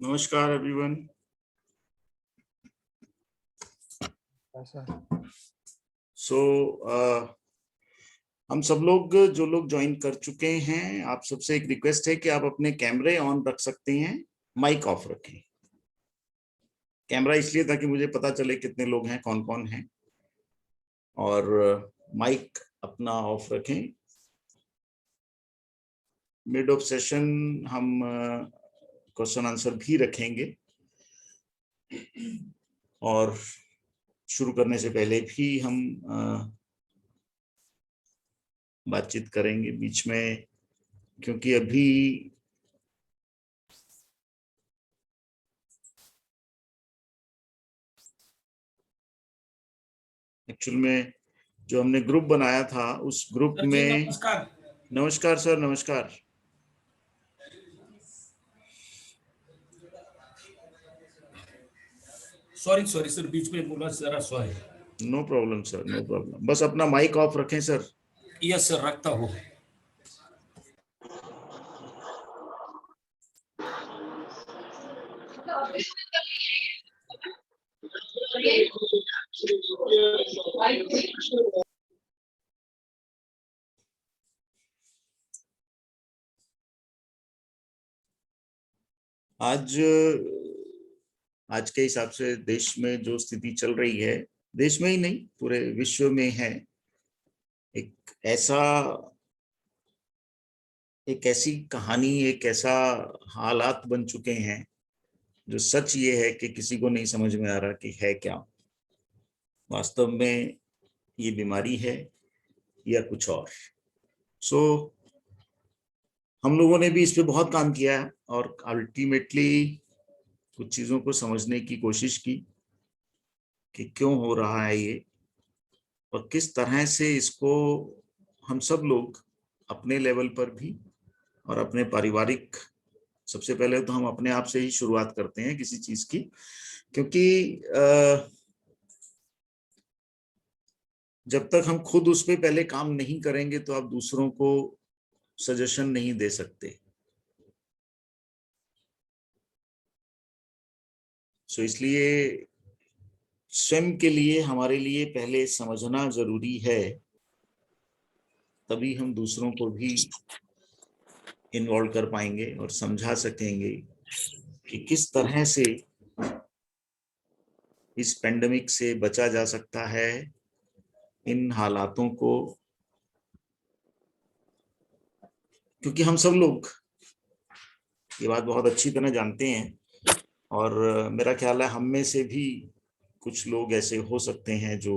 नमस्कार एवरीवन। ऐसा सो हम सब लोग जो लोग ज्वाइन कर चुके हैं, आप सबसे एक रिक्वेस्ट है कि आप अपने कैमरे ऑन रख सकते हैं, माइक ऑफ रखें। कैमरा इसलिए ताकि मुझे पता चले कितने लोग हैं, कौन कौन हैं, और माइक अपना ऑफ रखें। मिड ऑफ सेशन हम क्वेश्चन आंसर भी रखेंगे और शुरू करने से पहले भी हम बातचीत करेंगे बीच में, क्योंकि अभी एक्चुअल में जो हमने ग्रुप बनाया था उस ग्रुप में। नमस्कार सर, नमस्कार। सॉरी सर, बीच में बोला जरा, sorry. No problem sir, no problem. बस अपना माइक ऑफ रखें सर। यस सर, रखता हूँ। आज के हिसाब से देश में जो स्थिति चल रही है, देश में ही नहीं पूरे विश्व में है, एक ऐसी कहानी, एक ऐसा हालात बन चुके हैं जो सच ये है कि किसी को नहीं समझ में आ रहा कि है क्या वास्तव में, ये बीमारी है या कुछ और। हम लोगों ने भी इस पे बहुत काम किया है और अल्टीमेटली कुछ चीजों को समझने की कोशिश की कि क्यों हो रहा है ये और किस तरह से इसको हम सब लोग अपने लेवल पर भी और अपने पारिवारिक, सबसे पहले तो हम अपने आप से ही शुरुआत करते हैं किसी चीज की, क्योंकि जब तक हम खुद उस पे पहले काम नहीं करेंगे तो आप दूसरों को सजेशन नहीं दे सकते। इसलिए स्वयं के लिए, हमारे लिए पहले समझना जरूरी है, तभी हम दूसरों को भी इन्वॉल्व कर पाएंगे और समझा सकेंगे कि किस तरह से इस पेंडेमिक से बचा जा सकता है, इन हालातों को, क्योंकि हम सब लोग ये बात बहुत अच्छी तरह जानते हैं और मेरा ख्याल है हम में से भी कुछ लोग ऐसे हो सकते हैं जो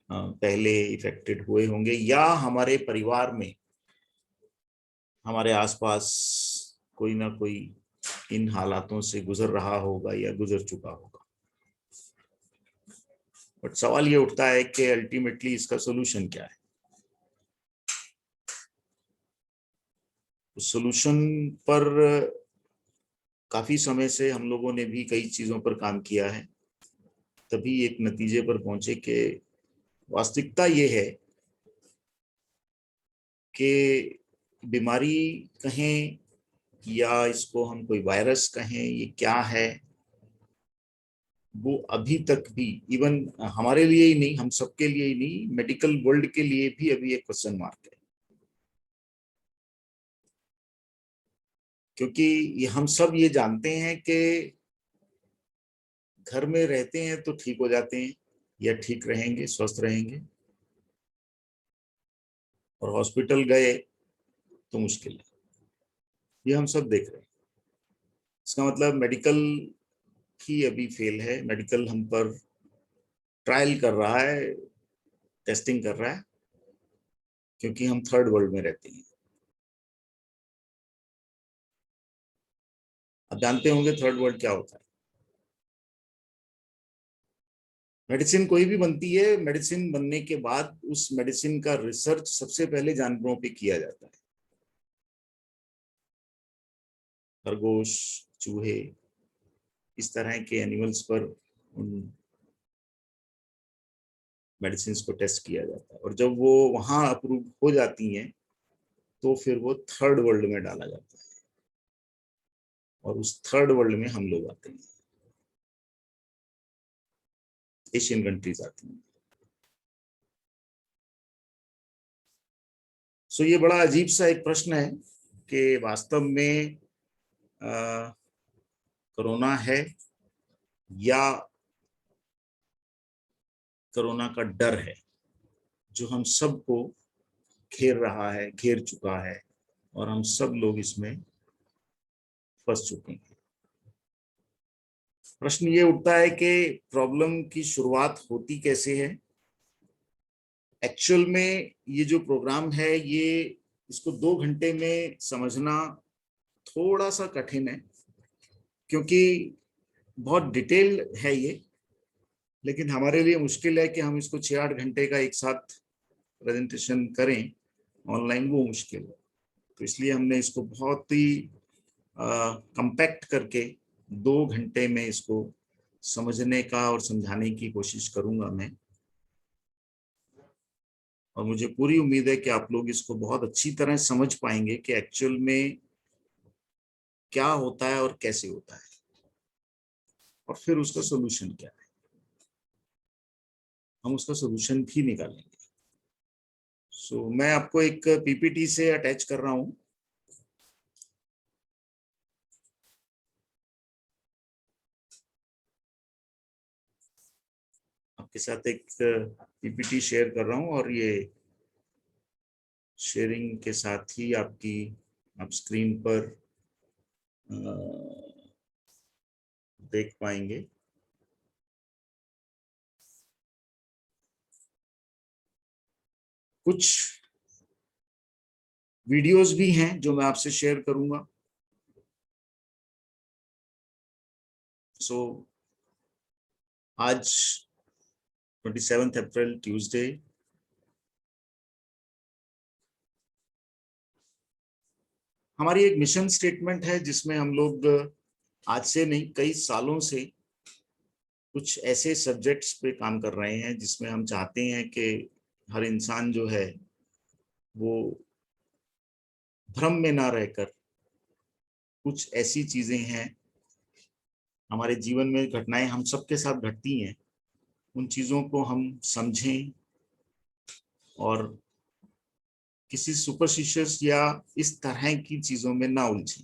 पहले इफेक्टेड हुए होंगे या हमारे परिवार में, हमारे आसपास कोई ना कोई इन हालातों से गुजर रहा होगा या गुजर चुका होगा। बट सवाल ये उठता है कि अल्टीमेटली इसका सोल्यूशन क्या है। सोल्यूशन पर काफी समय से हम लोगों ने भी कई चीजों पर काम किया है, तभी एक नतीजे पर पहुंचे कि वास्तविकता ये है कि बीमारी कहें या इसको हम कोई वायरस कहें, ये क्या है, वो अभी तक भी इवन हमारे लिए ही नहीं, हम सबके लिए ही नहीं, मेडिकल वर्ल्ड के लिए भी अभी एक क्वेश्चन मार्क है। क्योंकि ये हम सब ये जानते हैं कि घर में रहते हैं तो ठीक हो जाते हैं या ठीक रहेंगे, स्वस्थ रहेंगे, और हॉस्पिटल गए तो मुश्किल है। ये हम सब देख रहे हैं। इसका मतलब मेडिकल ही अभी फेल है, मेडिकल हम पर ट्रायल कर रहा है, टेस्टिंग कर रहा है, क्योंकि हम थर्ड वर्ल्ड में रहते हैं। आप जानते होंगे थर्ड वर्ल्ड क्या होता है। मेडिसिन कोई भी बनती है, मेडिसिन बनने के बाद उस मेडिसिन का रिसर्च सबसे पहले जानवरों पे किया जाता है, खरगोश, चूहे, इस तरह के एनिमल्स पर उन मेडिसिन को टेस्ट किया जाता है, और जब वो वहां अप्रूव हो जाती हैं तो फिर वो थर्ड वर्ल्ड में डाला जाता है। और उस थर्ड वर्ल्ड में हम लोग आते हैं, एशियन कंट्रीज आती हैं। सो ये बड़ा अजीब सा एक प्रश्न है कि वास्तव में कोरोना है या कोरोना का डर है जो हम सबको घेर रहा है, घेर चुका है, और हम सब लोग इसमें फंस चुके हैं। प्रश्न ये उठता है कि प्रॉब्लम की शुरुआत होती कैसे है। एक्चुअल में ये जो प्रोग्राम है, ये इसको 2 घंटे में समझना थोड़ा सा कठिन है, क्योंकि बहुत डिटेल है ये। लेकिन हमारे लिए मुश्किल है कि हम इसको 6-8 घंटे का एक साथ प्रेजेंटेशन करें ऑनलाइन, वो मुश्किल है। तो इसलिए हमने इसको बहुत ही कंपैक्ट करके 2 घंटे में इसको समझने का और समझाने की कोशिश करूंगा मैं। और मुझे पूरी उम्मीद है कि आप लोग इसको बहुत अच्छी तरह समझ पाएंगे कि एक्चुअल में क्या होता है और कैसे होता है, और फिर उसका सोल्यूशन क्या है, हम उसका सोल्यूशन भी निकालेंगे। सो मैं आपको एक पीपीटी से अटैच कर रहा हूं। आपके साथ एक पीपीटी शेयर कर रहा हूं, और ये शेयरिंग के साथ ही आप स्क्रीन पर देख पाएंगे। कुछ वीडियोस भी हैं जो मैं आपसे शेयर करूंगा। सो आज 27 अप्रैल ट्यूसडे, हमारी एक मिशन स्टेटमेंट है जिसमें हम लोग आज से नहीं, कई सालों से कुछ ऐसे सब्जेक्ट्स पे काम कर रहे हैं जिसमें हम चाहते हैं कि हर इंसान जो है वो भ्रम में ना रहकर, कुछ ऐसी चीजें हैं हमारे जीवन में, घटनाएं हम सबके साथ घटती हैं, उन चीजों को हम समझें और किसी सुपरस्टिशियस या इस तरह की चीजों में ना उलझें,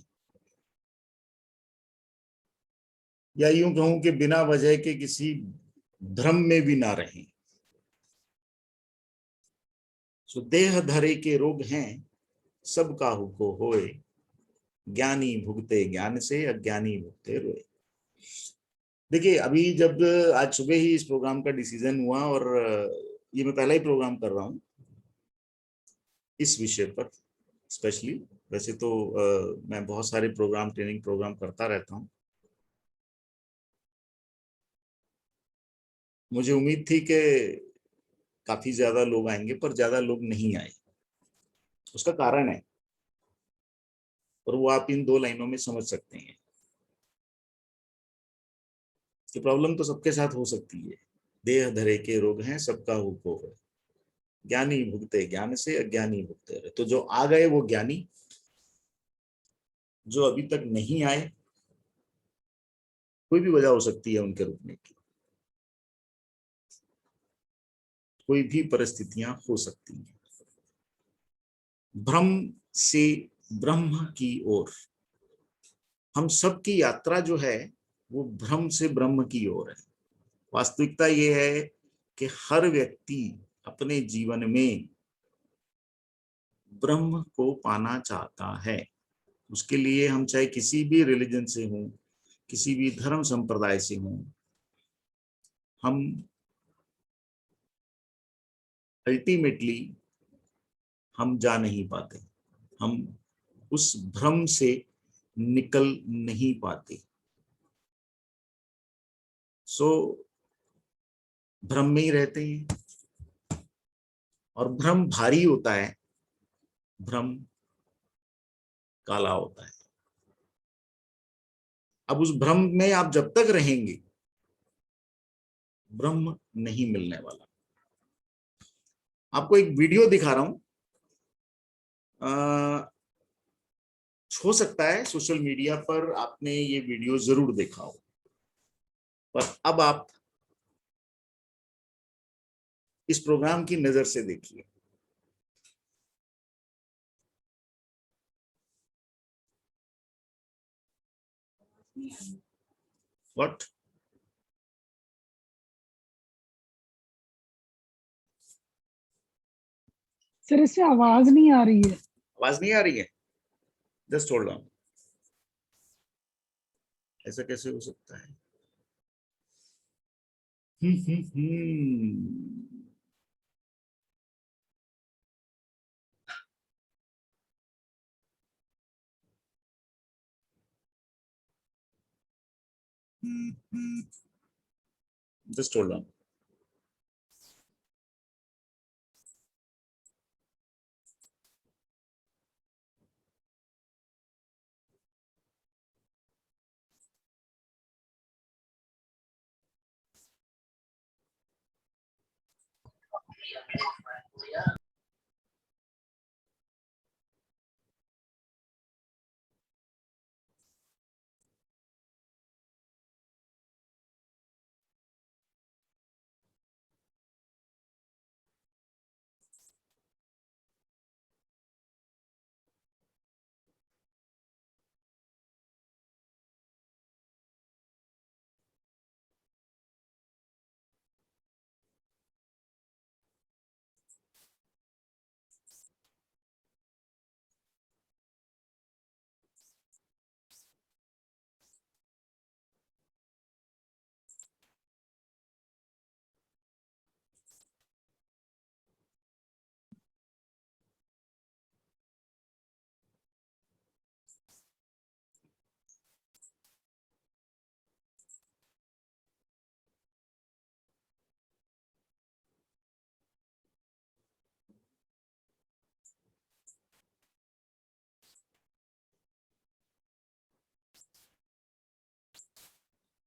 या यूं कहूं कि बिना वजह के किसी भ्रम में भी ना रहें। सो देह धरे के रोग हैं, सब काहू को होए, ज्ञानी भुगते ज्ञान से, अज्ञानी भुगते रोए। देखिए, अभी जब आज सुबह ही इस प्रोग्राम का डिसीजन हुआ, और ये मैं पहला ही प्रोग्राम कर रहा हूं इस विषय पर स्पेशली। वैसे तो मैं बहुत सारे प्रोग्राम, ट्रेनिंग प्रोग्राम करता रहता हूं। मुझे उम्मीद थी कि काफी ज्यादा लोग आएंगे, पर ज्यादा लोग नहीं आए। उसका कारण है, और वो आप इन 2 लाइनों में समझ सकते हैं कि प्रॉब्लम तो सबके साथ हो सकती है। देह धरे के रोग हैं, सबका हुको है, ज्ञानी भुगते ज्ञान से, अज्ञानी भुगते रहे। तो जो आ गए वो ज्ञानी, जो अभी तक नहीं आए, कोई भी वजह हो सकती है उनके रुकने की, कोई भी परिस्थितियां हो सकती हैं। भ्रम से ब्रह्म की ओर हम सब की यात्रा जो है वो भ्रम से ब्रह्म की ओर है। वास्तविकता ये है कि हर व्यक्ति अपने जीवन में ब्रह्म को पाना चाहता है। उसके लिए हम चाहे किसी भी रिलीजन से हों, किसी भी धर्म संप्रदाय से हों, हम अल्टीमेटली हम जा नहीं पाते, हम उस भ्रम से निकल नहीं पाते। सो भ्रम में ही रहते हैं, और भ्रम भारी होता है, भ्रम काला होता है। अब उस भ्रम में आप जब तक रहेंगे, ब्रह्म नहीं मिलने वाला। आपको एक वीडियो दिखा रहा हूं। हो सकता है सोशल मीडिया पर आपने ये वीडियो जरूर देखा हो, पर अब आप इस प्रोग्राम की नजर से देखिए। व्हाट? सर इससे आवाज नहीं आ रही है। आवाज नहीं आ रही है? Just hold on. ऐसा कैसे हो सकता है? हम्म। Just hold on.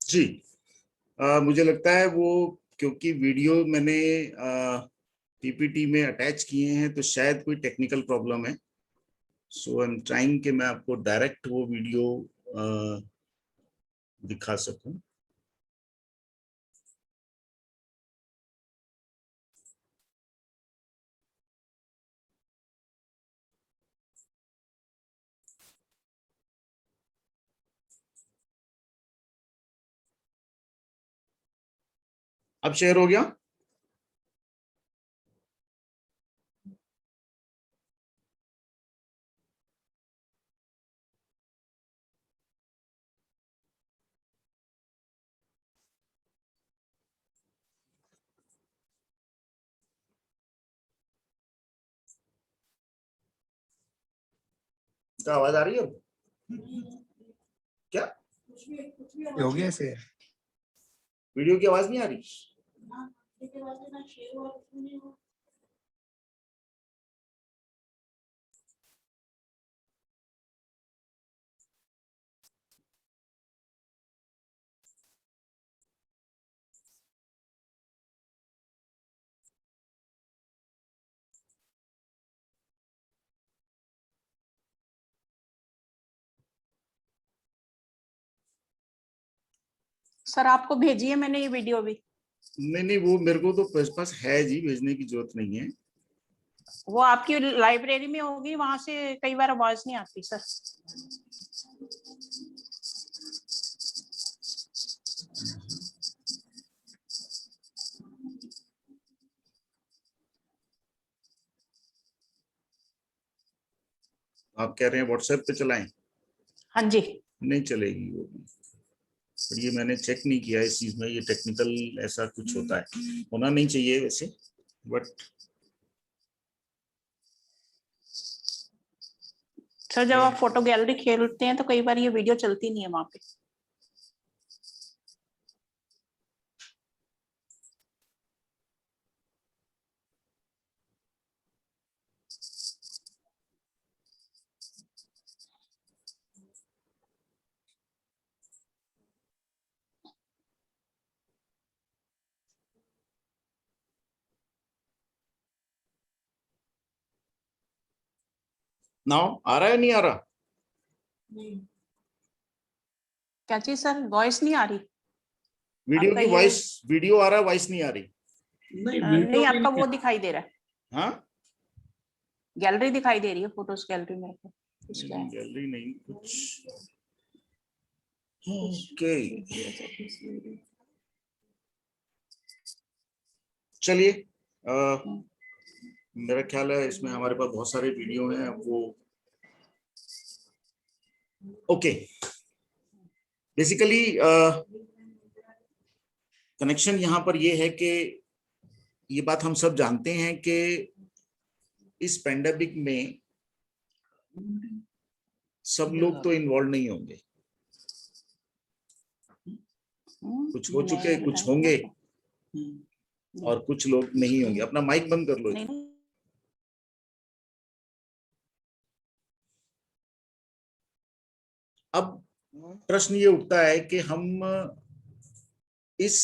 जी, मुझे लगता है वो, क्योंकि वीडियो मैंने पीपीटी में अटैच किए हैं, तो शायद कोई टेक्निकल प्रॉब्लम है। सो आई एम ट्राइंग कि मैं आपको डायरेक्ट वो वीडियो दिखा सकूं। अब शेयर हो गया? क्या आवाज आ रही है अब? क्या हो गया से वीडियो की आवाज नहीं आ रही? सर आपको भेजी है मैंने ये वीडियो भी। नहीं नहीं, वो मेरे को तो पास है जी, भेजने की जरूरत नहीं है। वो आपकी लाइब्रेरी में होगी, वहां से कई बार आवाज नहीं आती सर। आप कह रहे हैं व्हाट्सएप पे चलाएं? हाँ जी। नहीं चलेगी वो भी। पर ये मैंने चेक नहीं किया इस चीज में, ये टेक्निकल ऐसा कुछ होता है, होना नहीं चाहिए वैसे, बट सर जब आप फोटो गैलरी खेलते हैं तो कई बार ये वीडियो चलती नहीं है वहां पे। नाउ आ रहा है नहीं आ रहा? क्या चीज सर, वॉइस नहीं आ रही? वीडियो आपका की ये- वॉइस, वीडियो आ रहा है, वॉइस नहीं आ रही। नहीं, आपका वो दिखाई दे रहा है, हाँ, गैलरी दिखाई दे रही है, फोटोज गैलरी मेरे को। इसका है। गैलरी नहीं कुछ। ओके, चलिए, मेरा ख्याल है इसमें हमारे पास बहुत सारे वीडियो हैं वो। ओके, बेसिकली कनेक्शन यहाँ पर ये है कि ये बात हम सब जानते हैं कि इस पेंडेमिक में सब लोग तो इन्वॉल्व नहीं होंगे, कुछ हो चुके, कुछ होंगे और कुछ लोग नहीं होंगे। अपना माइक बंद कर लो। नहीं, अब प्रश्न ये उठता है कि हम इस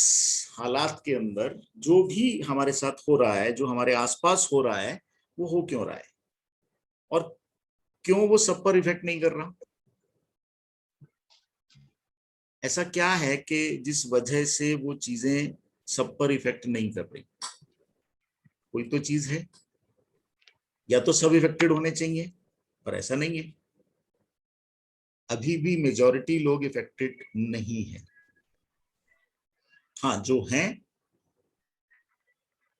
हालात के अंदर जो भी हमारे साथ हो रहा है, जो हमारे आसपास हो रहा है, वो हो क्यों रहा है और क्यों वो सब पर इफेक्ट नहीं कर रहा? ऐसा क्या है कि जिस वजह से वो चीजें सब पर इफेक्ट नहीं कर रही? कोई तो चीज है, या तो सब इफेक्टेड होने चाहिए, पर ऐसा नहीं है। अभी भी मेजॉरिटी लोग इफेक्टेड नहीं है। हाँ, जो हैं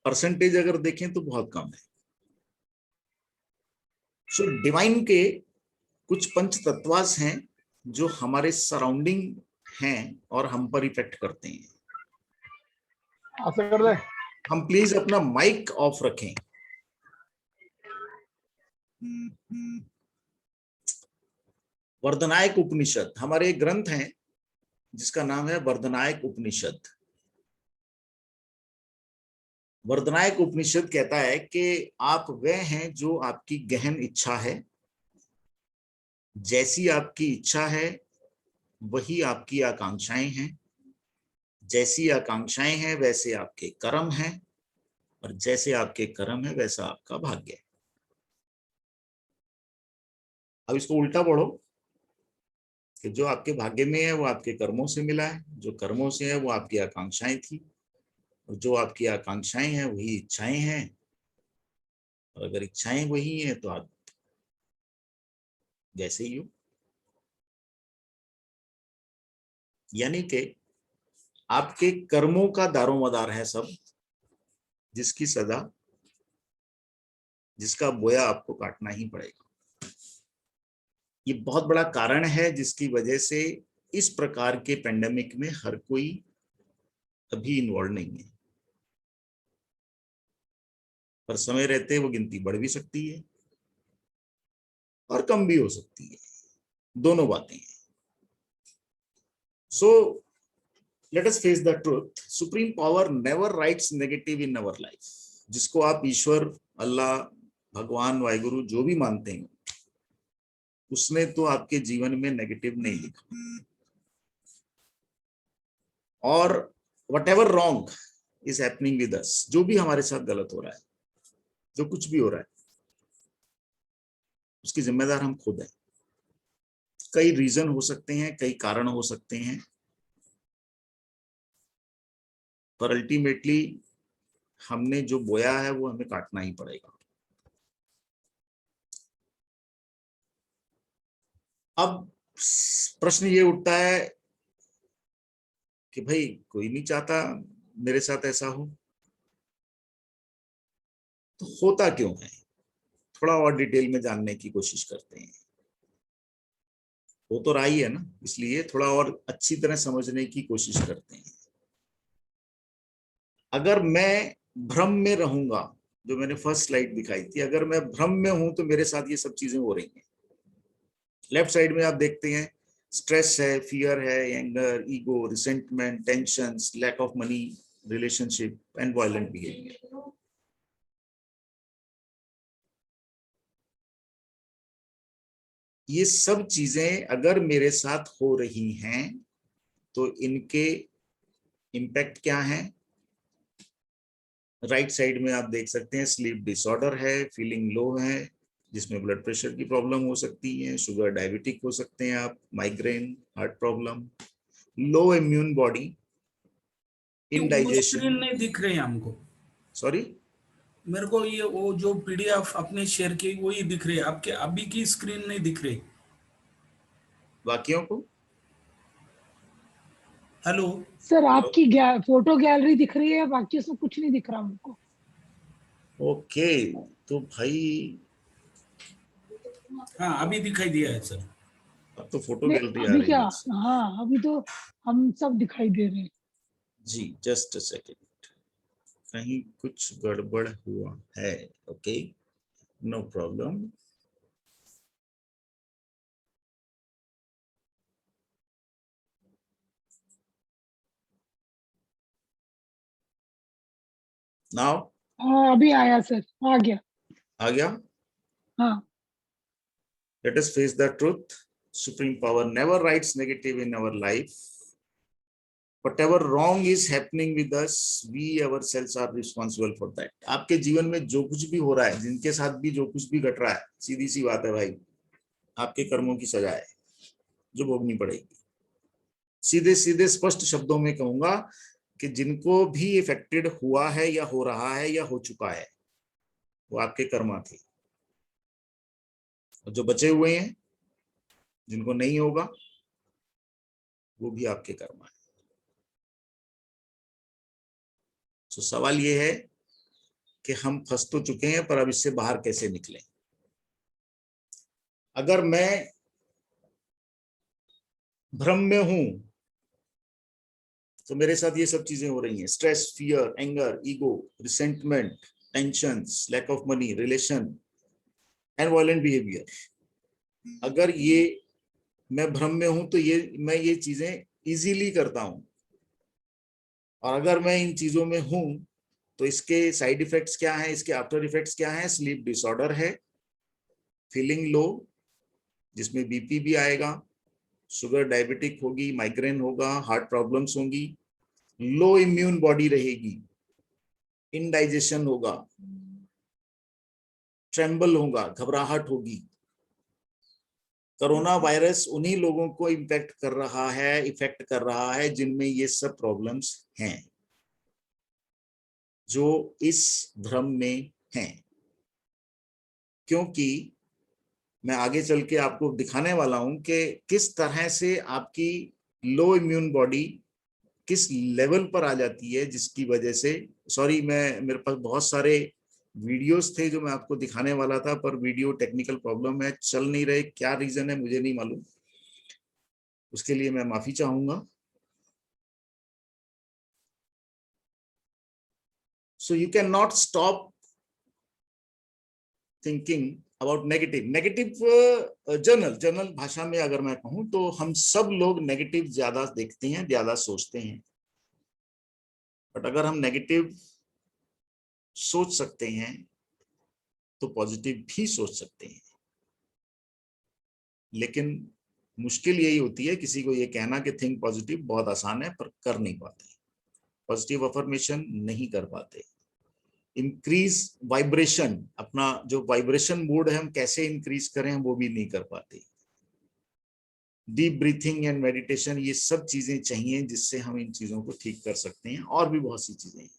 परसेंटेज अगर देखें तो बहुत कम है। सो डिवाइन के कुछ पंच तत्वास हैं जो हमारे सराउंडिंग हैं और हम पर इफेक्ट करते हैं। ऐसा कर दे। हम प्लीज अपना माइक ऑफ रखें। वर्धनायक उपनिषद, हमारे एक ग्रंथ है जिसका नाम है वर्धनायक उपनिषद। वर्धनायक उपनिषद कहता है कि आप वह हैं जो आपकी गहन इच्छा है, जैसी आपकी इच्छा है वही आपकी आकांक्षाएं हैं, जैसी आकांक्षाएं हैं वैसे आपके कर्म हैं, और जैसे आपके कर्म है वैसा आपका भाग्य है। अब इसको उल्टा पढ़ो कि जो आपके भाग्य में है वो आपके कर्मों से मिला है, जो कर्मों से है वो आपकी आकांक्षाएं थी, और जो आपकी आकांक्षाएं हैं वही इच्छाएं हैं, और अगर इच्छाएं वही हैं तो आप जैसे ही हो। यानी कि आपके कर्मों का दारोमदार है सब, जिसकी सजा, जिसका बोया आपको काटना ही पड़ेगा। ये बहुत बड़ा कारण है जिसकी वजह से इस प्रकार के पेंडेमिक में हर कोई अभी इन्वॉल्व नहीं है, पर समय रहते वो गिनती बढ़ भी सकती है और कम भी हो सकती है, दोनों बातें हैं। So let us face the truth, supreme power never rights negative in our life. जिसको आप ईश्वर, अल्लाह, भगवान, वाहिगुरु जो भी मानते हैं, उसने तो आपके जीवन में नेगेटिव नहीं लिखा। और what ever wrong is happening with us, जो भी हमारे साथ गलत हो रहा है, जो कुछ भी हो रहा है, उसकी जिम्मेदार हम खुद हैं। कई रीजन हो सकते हैं, कई कारण हो सकते हैं, पर अल्टीमेटली हमने जो बोया है वो हमें काटना ही पड़ेगा। अब प्रश्न ये उठता है कि भाई कोई नहीं चाहता मेरे साथ ऐसा हो, तो होता क्यों है? थोड़ा और डिटेल में जानने की कोशिश करते हैं। हो तो रहा ही है ना, इसलिए थोड़ा और अच्छी तरह समझने की कोशिश करते हैं। अगर मैं भ्रम में रहूंगा, जो मैंने फर्स्ट स्लाइड दिखाई थी, अगर मैं भ्रम में हूं तो मेरे साथ ये सब चीजें हो रही हैं। लेफ्ट साइड में आप देखते हैं स्ट्रेस है, फियर है, anger, ego, resentment, tension, lack of money, relationship and violent behaviour. ये सब चीजें अगर मेरे साथ हो रही हैं तो इनके इम्पैक्ट क्या है? राइट साइड में आप देख सकते हैं स्लीप डिसऑर्डर है, फीलिंग लो है, जिसमें ब्लड प्रेशर की प्रॉब्लम हो सकती है, शुगर डायबिटिक हो सकते हैं आप, माइग्रेन, हार्ट प्रॉब्लम, लो इम्यून बॉडी, वो इनडाइजेशन। स्क्रीन नहीं दिख रही है हमको। सॉरी, मेरे को ये वो जो पीडीएफ आपने शेयर की वही दिख रही है, आपके अभी की स्क्रीन नहीं दिख रही। बाकियों को? हेलो। सर आपकी फोटो गैलरी दिख रही है, बाकी उसमें कुछ नहीं दिख रहा हमको। ओके, तो भाई हाँ अभी दिखाई दिया है सर। अब तो फोटो नहीं गैलरी आ अभी रही क्या, है। हाँ अभी तो हम सब दिखाई दे रहे हैं। जी जस्ट अ सेकेंड, कहीं कुछ गड़बड़ हुआ है। Okay, no problem. नाउ हाँ अभी आया सर, आ गया। आ गया। हाँ Let us face the truth. Supreme Power never writes negative in our life. Whatever wrong is happening with us, we ourselves are responsible for that. आपके जीवन में जो कुछ भी हो रहा है, जिनके साथ भी जो कुछ भी घट रहा है, सीधी सी बात है भाई, आपके कर्मों की सजा है जो भोगनी पड़ेगी। सीधे सीधे स्पष्ट शब्दों में कहूंगा कि जिनको भी इफेक्टेड हुआ है या हो रहा है या हो चुका है, वो आपके कर्मा थे। और जो बचे हुए हैं, जिनको नहीं होगा, वो भी आपके कर्मा है। तो सवाल ये है कि हम फंस तो चुके हैं, पर अब इससे बाहर कैसे निकलें। अगर मैं भ्रम में हूं तो मेरे साथ ये सब चीजें हो रही हैं, stress, fear, anger, ego, resentment, tensions, lack of money, relation and violent behaviour. अगर ये मैं भ्रम में हूं तो मैं ये चीजें इजीली करता हूं, और अगर मैं इन चीजों में हूं तो इसके साइड इफेक्ट्स क्या हैं, इसके आफ्टर इफेक्ट्स क्या हैं? स्लीप डिसऑर्डर है, फीलिंग लो, जिसमें बीपी भी आएगा, शुगर डायबिटिक होगी, माइग्रेन होगा, हार्ट प्रॉब्लम्स होंगी, लो इम्यून बॉडी रहेगी, इनडाइजेशन होगा, ट्रेम्बल होगा, घबराहट होगी। कोरोना वायरस उन्हीं लोगों को इम्पैक्ट कर रहा है, इफेक्ट कर रहा है जिनमें ये सब प्रॉब्लम्स हैं, जो इस भ्रम में हैं। क्योंकि मैं आगे चल के आपको दिखाने वाला हूं कि किस तरह से आपकी लो इम्यून बॉडी किस लेवल पर आ जाती है, जिसकी वजह से, सॉरी मैं मेरे पास बहुत सारे वीडियोस थे जो मैं आपको दिखाने वाला था, पर वीडियो टेक्निकल प्रॉब्लम है, चल नहीं रहे। क्या रीजन है मुझे नहीं मालूम, उसके लिए मैं माफी चाहूंगा। So you can not stop thinking about negative general भाषा में अगर मैं कहूं तो हम सब लोग नेगेटिव ज्यादा देखते हैं, ज्यादा सोचते हैं। बट अगर हम नेगेटिव सोच सकते हैं तो पॉजिटिव भी सोच सकते हैं। लेकिन मुश्किल यही होती है, किसी को ये कहना कि थिंक पॉजिटिव बहुत आसान है, पर कर नहीं पाते, पॉजिटिव अफर्मेशन नहीं कर पाते। इंक्रीज वाइब्रेशन, अपना जो वाइब्रेशन मोड है हम कैसे इंक्रीज करें, वो भी नहीं कर पाते। डीप ब्रीथिंग एंड मेडिटेशन, ये सब चीजें चाहिए जिससे हम इन चीजों को ठीक कर सकते हैं, और भी बहुत सी चीजें हैं।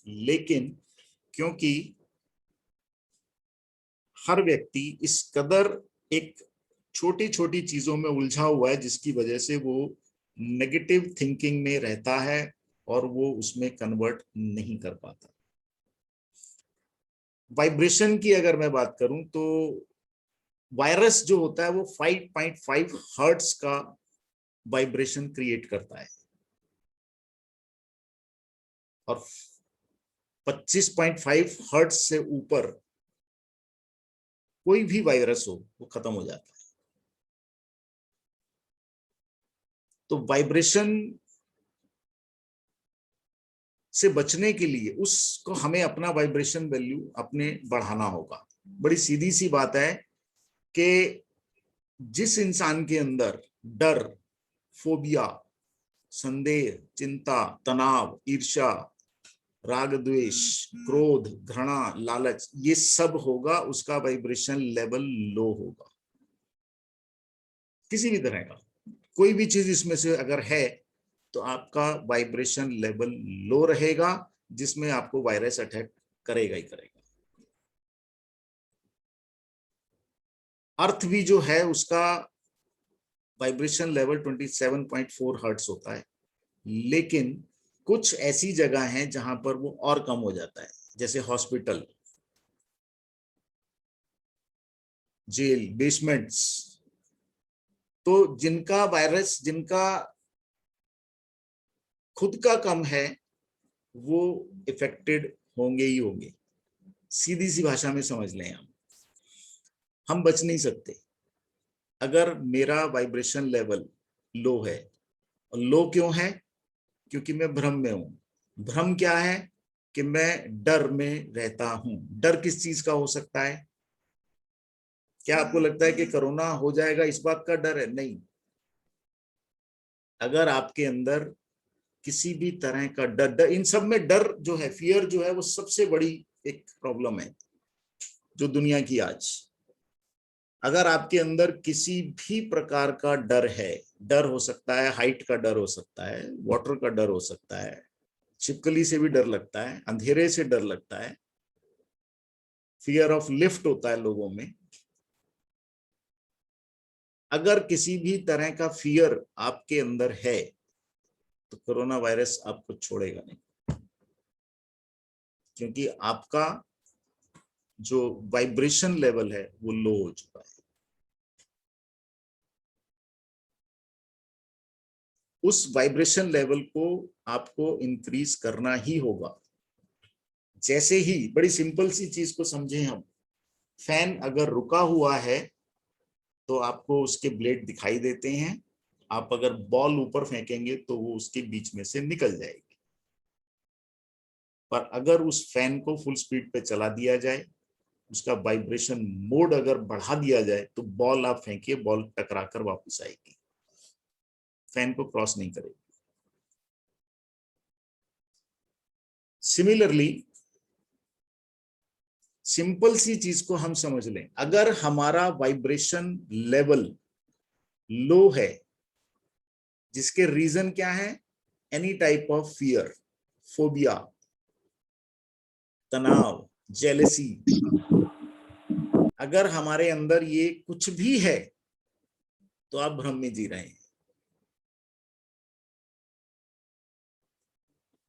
लेकिन क्योंकि हर व्यक्ति इस कदर एक छोटी छोटी चीजों में उलझा हुआ है, जिसकी वजह से वो नेगेटिव थिंकिंग में रहता है और वो उसमें कन्वर्ट नहीं कर पाता। वाइब्रेशन की अगर मैं बात करूं तो वायरस जो होता है वो 5.5 हर्ट्ज का वाइब्रेशन क्रिएट करता है, और 25.5 हर्ट्ज से ऊपर कोई भी वायरस हो वो खत्म हो जाता है। तो वाइब्रेशन से बचने के लिए उसको हमें अपना वाइब्रेशन वैल्यू अपने बढ़ाना होगा। बड़ी सीधी सी बात है कि जिस इंसान के अंदर डर, फोबिया, संदेह, चिंता, तनाव, ईर्ष्या, राग द्वेष, क्रोध, घृणा, लालच, ये सब होगा, उसका वाइब्रेशन लेवल लो होगा। किसी भी तरह का कोई भी चीज इसमें से अगर है तो आपका वाइब्रेशन लेवल लो रहेगा, जिसमें आपको वायरस अटैक करेगा ही करेगा। अर्थ भी जो है उसका वाइब्रेशन लेवल 27.4 हर्ट्ज होता है, लेकिन कुछ ऐसी जगह हैं जहां पर वो और कम हो जाता है, जैसे हॉस्पिटल, जेल, बेसमेंट्स। तो जिनका वायरस, जिनका खुद का कम है, वो इफेक्टेड होंगे ही होंगे। सीधी सी भाषा में समझ लें आप, हम बच नहीं सकते। अगर मेरा वाइब्रेशन लेवल लो है, और लो क्यों है? क्योंकि मैं भ्रम में हूं। भ्रम क्या है? कि मैं डर में रहता हूं। डर किस चीज का हो सकता है? क्या आपको लगता है कि कोरोना हो जाएगा इस बात का डर है? नहीं। अगर आपके अंदर किसी भी तरह का डर, इन सब में डर जो है, फियर जो है, वो सबसे बड़ी एक प्रॉब्लम है जो दुनिया की आज। अगर आपके अंदर किसी भी प्रकार का डर है, डर हो सकता है हाइट का डर हो सकता है, वाटर का डर हो सकता है, छिपकली से भी डर लगता है, अंधेरे से डर लगता है, फियर ऑफ लिफ्ट होता है लोगों में। अगर किसी भी तरह का फियर आपके अंदर है तो कोरोना वायरस आपको छोड़ेगा नहीं, क्योंकि आपका जो वाइब्रेशन लेवल है वो लो हो चुका है। उस वाइब्रेशन लेवल को आपको इंक्रीज करना ही होगा। जैसे ही, बड़ी सिंपल सी चीज को समझें हम, फैन अगर रुका हुआ है तो आपको उसके ब्लेड दिखाई देते हैं, आप अगर बॉल ऊपर फेंकेंगे तो वो उसके बीच में से निकल जाएगी। पर अगर उस फैन को फुल स्पीड पे चला दिया जाए, उसका वाइब्रेशन मोड अगर बढ़ा दिया जाए, तो बॉल आप फेंकिए, बॉल टकरा कर वापस आएगी, फैन को क्रॉस नहीं करेगी। सिमिलरली, सिंपल सी चीज को हम समझ लें, अगर हमारा वाइब्रेशन लेवल लो है, जिसके रीजन क्या है? Any type of fear, phobia, तनाव, जेलसी, अगर हमारे अंदर ये कुछ भी है तो आप भ्रम में जी रहे हैं।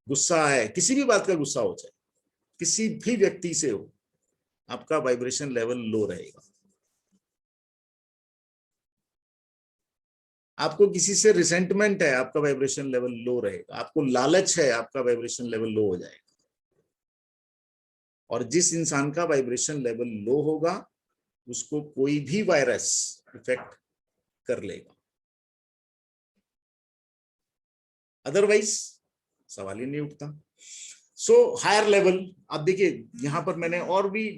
गुस्सा है, किसी भी बात का गुस्सा हो जाए, किसी भी व्यक्ति से हो, आपका वाइब्रेशन लेवल लो रहेगा। आपको किसी से रिसेंटमेंट है, आपका वाइब्रेशन लेवल लो रहेगा। आपको लालच है, आपका वाइब्रेशन लेवल लो हो जाएगा। और जिस इंसान का वाइब्रेशन लेवल लो होगा, उसको कोई भी वायरस इफेक्ट कर लेगा, अदरवाइज सवाल ही नहीं उठता। सो हायर लेवल, अब देखिए यहां पर मैंने और भी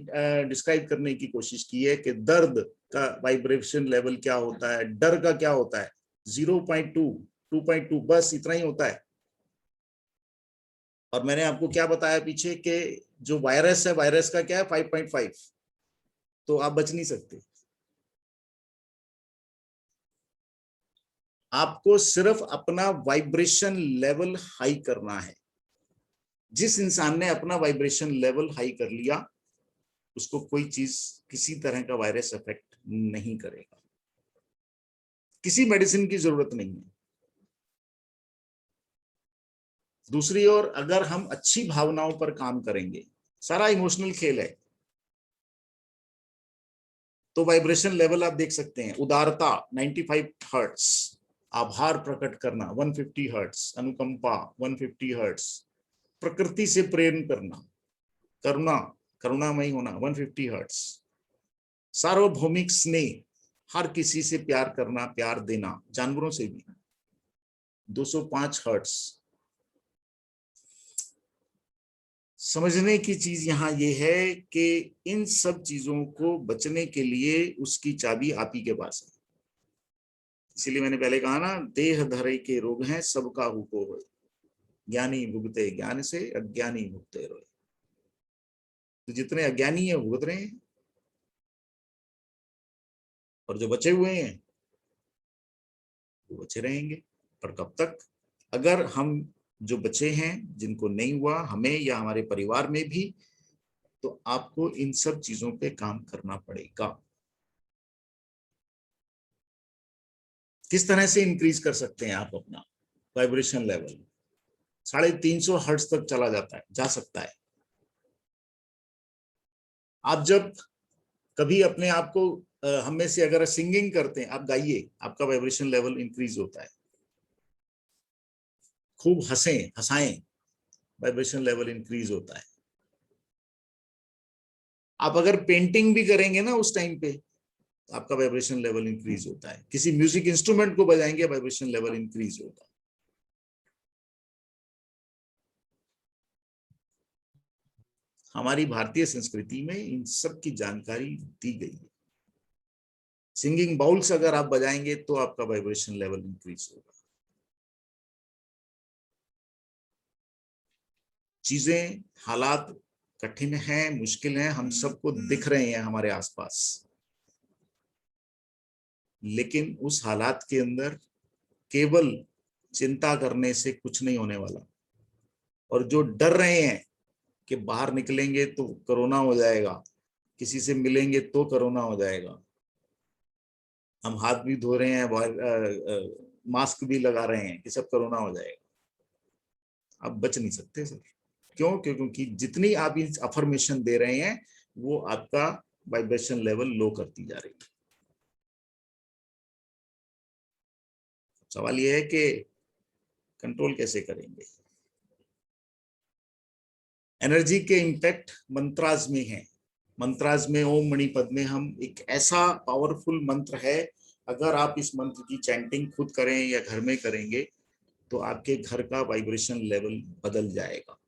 डिस्क्राइब करने की कोशिश की है कि दर्द का वाइब्रेशन लेवल क्या होता है, डर का क्या होता है। 0.2, 2.2, बस इतना ही होता है। और मैंने आपको क्या बताया पीछे कि जो वायरस है, वायरस का क्या है? 5.5। तो आप बच नहीं सकते। आपको सिर्फ अपना वाइब्रेशन लेवल हाई करना है। जिस इंसान ने अपना वाइब्रेशन लेवल हाई कर लिया, उसको कोई चीज, किसी तरह का वायरस अफेक्ट नहीं करेगा। किसी मेडिसिन की जरूरत नहीं है। दूसरी ओर, अगर हम अच्छी भावनाओं पर काम करेंगे, सारा इमोशनल खेल है, तो वाइब्रेशन लेवल आप देख सकते हैं। उदारता 95 हर्ट्ज, आभार प्रकट करना 150 हर्ट्ज, अनुकंपा 150 हर्ट्ज, प्रकृति से प्रेम करना, करुणा, करुणामयी होना 150 हर्ट्ज, सार्वभौमिक स्नेह, हर किसी से प्यार करना, प्यार देना, जानवरों से भी 205 हर्ट्ज। समझने की चीज यहां यह है कि इन सब चीजों को बचने के लिए उसकी चाबी आप ही के पास है। इसीलिए मैंने पहले कहा ना, देह धरे के रोग हैं सबका हुको होए। ज्ञानी भुगते ज्ञान से, अज्ञानी भुगते रोए। तो जितने अज्ञानी है भुगत रहे हैं, और जो बचे हुए हैं वो बचे रहेंगे। पर कब तक? अगर हम जो बचे हैं, जिनको नहीं हुआ, हमें या हमारे परिवार में भी, तो आपको इन सब चीजों पे काम करना पड़ेगा। किस तरह से इंक्रीज कर सकते हैं आप अपना वाइब्रेशन लेवल? 350 हर्ट्ज तक चला जाता है, जा सकता है। आप जब कभी अपने आप को हम में से अगर सिंगिंग करते हैं, आप गाइए, आपका वाइब्रेशन लेवल इंक्रीज होता है। खूब हंसें, हंसाएं, वाइब्रेशन लेवल इंक्रीज होता है। आप अगर पेंटिंग भी करेंगे ना उस टाइम पे, आपका वाइब्रेशन लेवल इंक्रीज होता है। किसी म्यूजिक इंस्ट्रूमेंट को बजाएंगे, वाइब्रेशन लेवल इंक्रीज होगा। हमारी भारतीय संस्कृति में इन सब की जानकारी दी गई है। सिंगिंग बाउल्स अगर आप बजाएंगे तो आपका वाइब्रेशन लेवल इंक्रीज होगा। चीजें, हालात कठिन हैं, मुश्किल हैं, हम सबको दिख रहे हैं हमारे आसपास, लेकिन उस हालात के अंदर केवल चिंता करने से कुछ नहीं होने वाला। और जो डर रहे हैं कि बाहर निकलेंगे तो कोरोना हो जाएगा, किसी से मिलेंगे तो कोरोना हो जाएगा, हम हाथ भी धो रहे हैं, मास्क भी लगा रहे हैं कि सब कोरोना हो जाएगा, आप बच नहीं सकते सर। क्यों? क्योंकि जितनी आप इस अफर्मेशन दे रहे हैं वो आपका वाइब्रेशन लेवल लो करती जा रही है। सवाल यह है कि कंट्रोल कैसे करेंगे। एनर्जी के इंपैक्ट मंत्राज में है। मंत्राज में ओम मणि पद्मे हम एक ऐसा पावरफुल मंत्र है, अगर आप इस मंत्र की चैंटिंग खुद करें या घर में करेंगे तो आपके घर का वाइब्रेशन लेवल बदल जाएगा।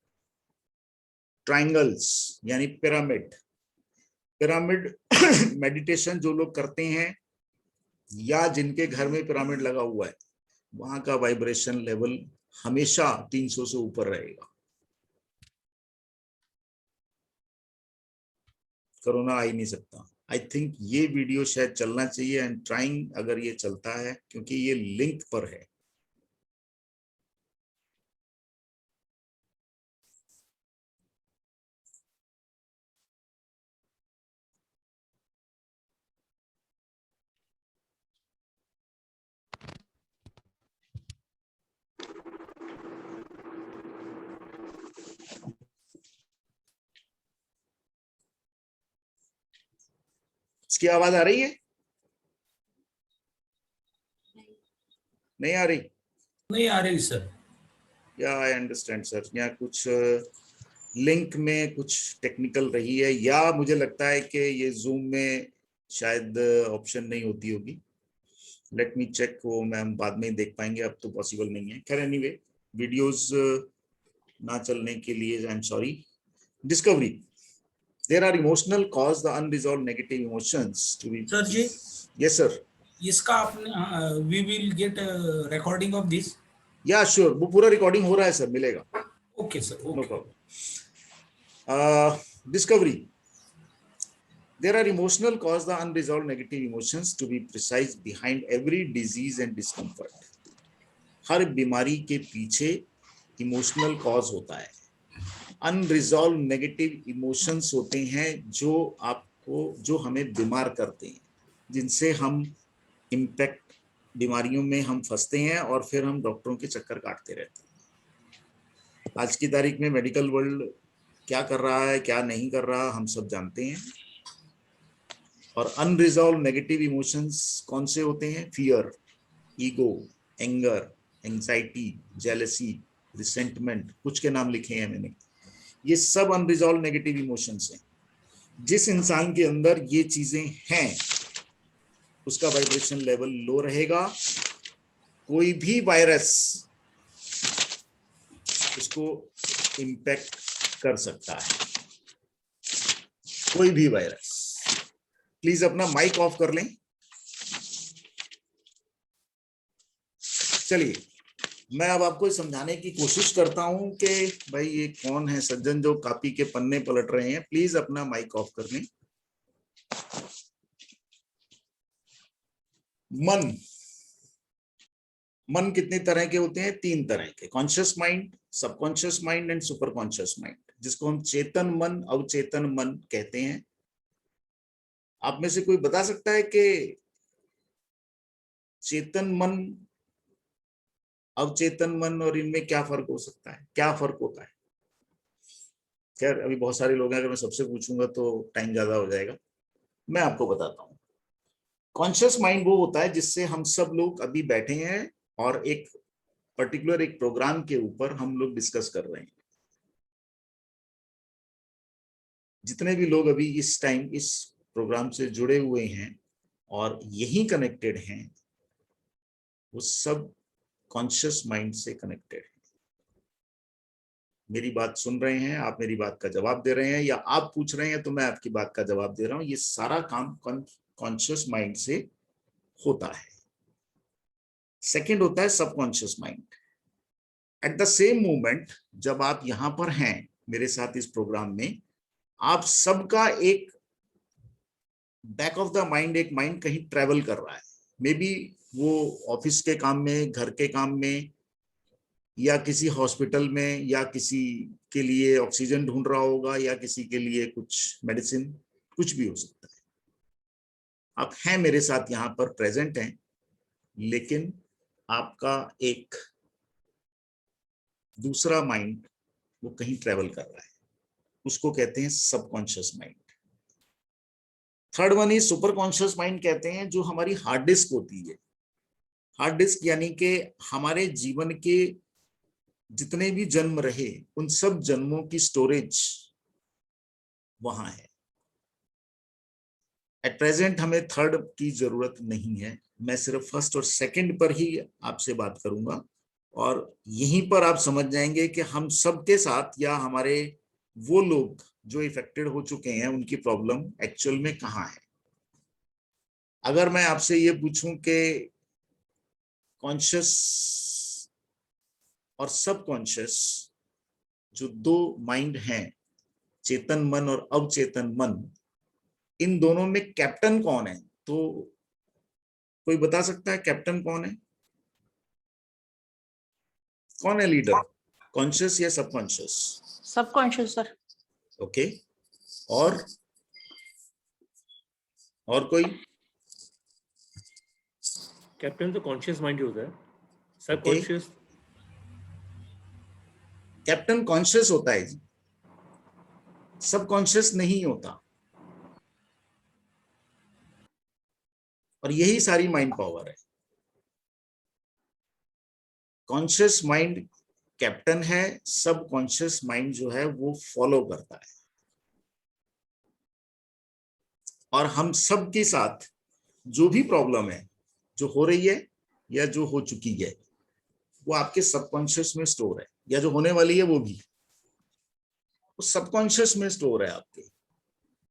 ट्रायंगल्स यानी पिरामिड, पिरामिड मेडिटेशन जो लोग करते हैं या जिनके घर में पिरामिड लगा हुआ है, वहां का वाइब्रेशन लेवल हमेशा 300 से ऊपर रहेगा। कोरोना आ ही नहीं सकता। आई थिंक ये वीडियो शायद चलना चाहिए, एंड ट्राइंग अगर ये चलता है, क्योंकि ये लिंक पर है। इसकी आवाज आ रही है? नहीं आ रही? नहीं आ रही सर। या आई अंडरस्टैंड सर, यहाँ कुछ लिंक में कुछ टेक्निकल रही है, या मुझे लगता है कि ये जूम में शायद ऑप्शन नहीं होती होगी। लेट मी चेक, वो मैम बाद में देख पाएंगे, अब तो पॉसिबल नहीं है। खैर एनीवे, वीडियोस ना चलने के लिए I am sorry. Discovery, there are emotional cause the unresolved negative emotions to be. Sir जी, yes sir, इसका आपने we will get recording of this. Yeah sure, वो पूरा रिकॉर्डिंग हो रहा है सर, मिलेगा। Okay sir, no okay. Problem. Discovery, there are emotional cause the unresolved negative emotions to be precise behind every disease and discomfort. हर बीमारी के पीछे emotional cause होता है। अनरिजॉल्व नेगेटिव इमोशंस होते हैं जो आपको, जो हमें बीमार करते हैं, जिनसे हम इम्पैक्ट, बीमारियों में हम फंसते हैं और फिर हम डॉक्टरों के चक्कर काटते रहते हैं। आज की तारीख में मेडिकल वर्ल्ड क्या कर रहा है, क्या नहीं कर रहा, हम सब जानते हैं। और अनरिजॉल्व नेगेटिव इमोशंस कौन से होते हैं? Fear, ego, anger, anxiety, jealousy, resentment, कुछ के नाम लिखे हैं मैंने। ये सब अनरिजॉल्व नेगेटिव इमोशंस हैं। जिस इंसान के अंदर ये चीजें हैं उसका वाइब्रेशन लेवल लो रहेगा। कोई भी वायरस उसको इंपैक्ट कर सकता है, कोई भी वायरस। प्लीज अपना माइक ऑफ कर लें। चलिए, मैं अब आपको समझाने की कोशिश करता हूं कि भाई ये कौन है सज्जन जो कॉपी के पन्ने पलट रहे हैं। प्लीज अपना माइक ऑफ कर लें। मन कितने तरह के होते हैं? 3 तरह के, conscious mind, subconscious mind and super conscious mind, जिसको हम चेतन मन, अवचेतन मन कहते हैं। आप में से कोई बता सकता है कि चेतन मन, अवचेतन मन और इनमें क्या फर्क हो सकता है? क्या फर्क होता है? खैर अभी बहुत सारे लोग हैं, अगर मैं सबसे पूछूंगा तो टाइम ज्यादा हो जाएगा। मैं आपको बताता हूं। कॉन्शियस माइंड वो होता है जिससे हम सब लोग अभी बैठे हैं और एक पर्टिकुलर एक प्रोग्राम के ऊपर हम लोग डिस्कस कर रहे हैं। जितने भी लोग अभी इस टाइम इस प्रोग्राम से जुड़े हुए हैं और यही कनेक्टेड हैं, वो सब कॉन्शियस माइंड से कनेक्टेड है। मेरी बात सुन रहे हैं आप, मेरी बात का जवाब दे रहे हैं, या आप पूछ रहे हैं तो मैं आपकी बात का जवाब दे रहा हूं। ये सारा काम कॉन्शियस माइंड से होता है। सेकंड होता है subconscious mind. At the same moment जब आप यहां पर हैं मेरे साथ इस प्रोग्राम में, आप सबका एक बैक ऑफ द माइंड, एक माइंड कहीं ट्रेवल कर रहा है। मे बी वो ऑफिस के काम में, घर के काम में, या किसी हॉस्पिटल में, या किसी के लिए ऑक्सीजन ढूंढ रहा होगा, या किसी के लिए कुछ मेडिसिन, कुछ भी हो सकता है। आप हैं मेरे साथ यहां पर प्रेजेंट हैं, लेकिन आपका एक दूसरा माइंड वो कहीं ट्रेवल कर रहा है, उसको कहते हैं subconscious mind. Third one is super conscious mind कहते हैं, जो हमारी हार्ड डिस्क होती है। हार्ड डिस्क यानी कि हमारे जीवन के जितने भी जन्म रहे उन सब जन्मों की स्टोरेज वहां है। एट प्रेजेंट हमें थर्ड की जरूरत नहीं है, मैं सिर्फ फर्स्ट और सेकंड पर ही आपसे बात करूंगा, और यहीं पर आप समझ जाएंगे कि हम सबके साथ, या हमारे वो लोग जो इफेक्टेड हो चुके हैं, उनकी प्रॉब्लम एक्चुअल में कहाँ है। अगर मैं आपसे ये पूछूं कि कॉन्शियस और सबकॉन्शियस जो 2 माइंड हैं, चेतन मन और अवचेतन मन, इन दोनों में कैप्टन कौन है? तो कोई बता सकता है कैप्टन कौन है? कौन है लीडर, कॉन्शियस या सबकॉन्शियस? Subconscious sir. ओके, और कोई? कैप्टन तो कॉन्शियस माइंड ही होता है। सब ओके, कॉन्शियस कैप्टन कॉन्शियस होता है जी, सबकॉन्शियस नहीं होता। और यही सारी माइंड पावर है। कॉन्शियस माइंड कैप्टन है, सबकॉन्शियस माइंड जो है वो फॉलो करता है। और हम सब के साथ जो भी प्रॉब्लम है, जो हो रही है या जो हो चुकी है, वो आपके सबकॉन्शियस में स्टोर है, या जो होने वाली है वो भी, वो सबकॉन्शियस में स्टोर है। आपके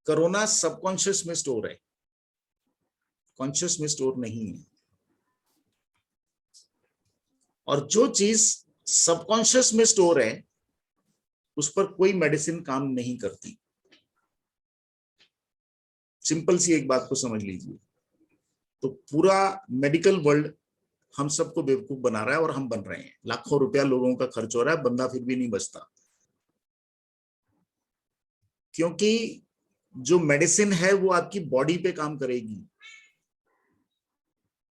कोरोना सबकॉन्शियस में स्टोर है, कॉन्शियस में स्टोर नहीं है। और जो चीज सबकॉन्शियस में स्टोर है उस पर कोई मेडिसिन काम नहीं करती। सिंपल सी एक बात को समझ लीजिए, तो पूरा मेडिकल वर्ल्ड हम सबको बेवकूफ बना रहा है, और हम बन रहे हैं। लाखों रुपया लोगों का खर्च हो रहा है, बंदा फिर भी नहीं बचता। क्योंकि जो मेडिसिन है वो आपकी बॉडी पे काम करेगी,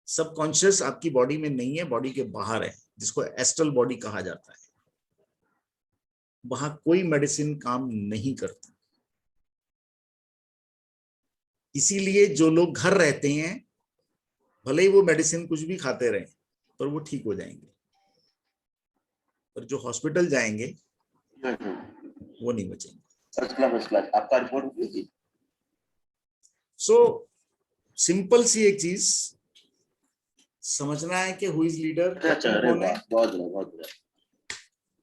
सबकॉन्शियस आपकी बॉडी में नहीं है, बॉडी के बाहर है, जिसको एस्ट्रल बॉडी कहा जाता है। वहां कोई मेडिसिन काम नहीं करती। इसीलिए जो लोग घर रहते हैं, भले ही वो मेडिसिन कुछ भी खाते रहें, पर वो ठीक हो जाएंगे। पर जो हॉस्पिटल जाएंगे वो नहीं बचेंगे। आपका रिपोर्ट होगी। सो सिंपल सी एक चीज समझना है कि हु इज लीडर, कौन है। बहुत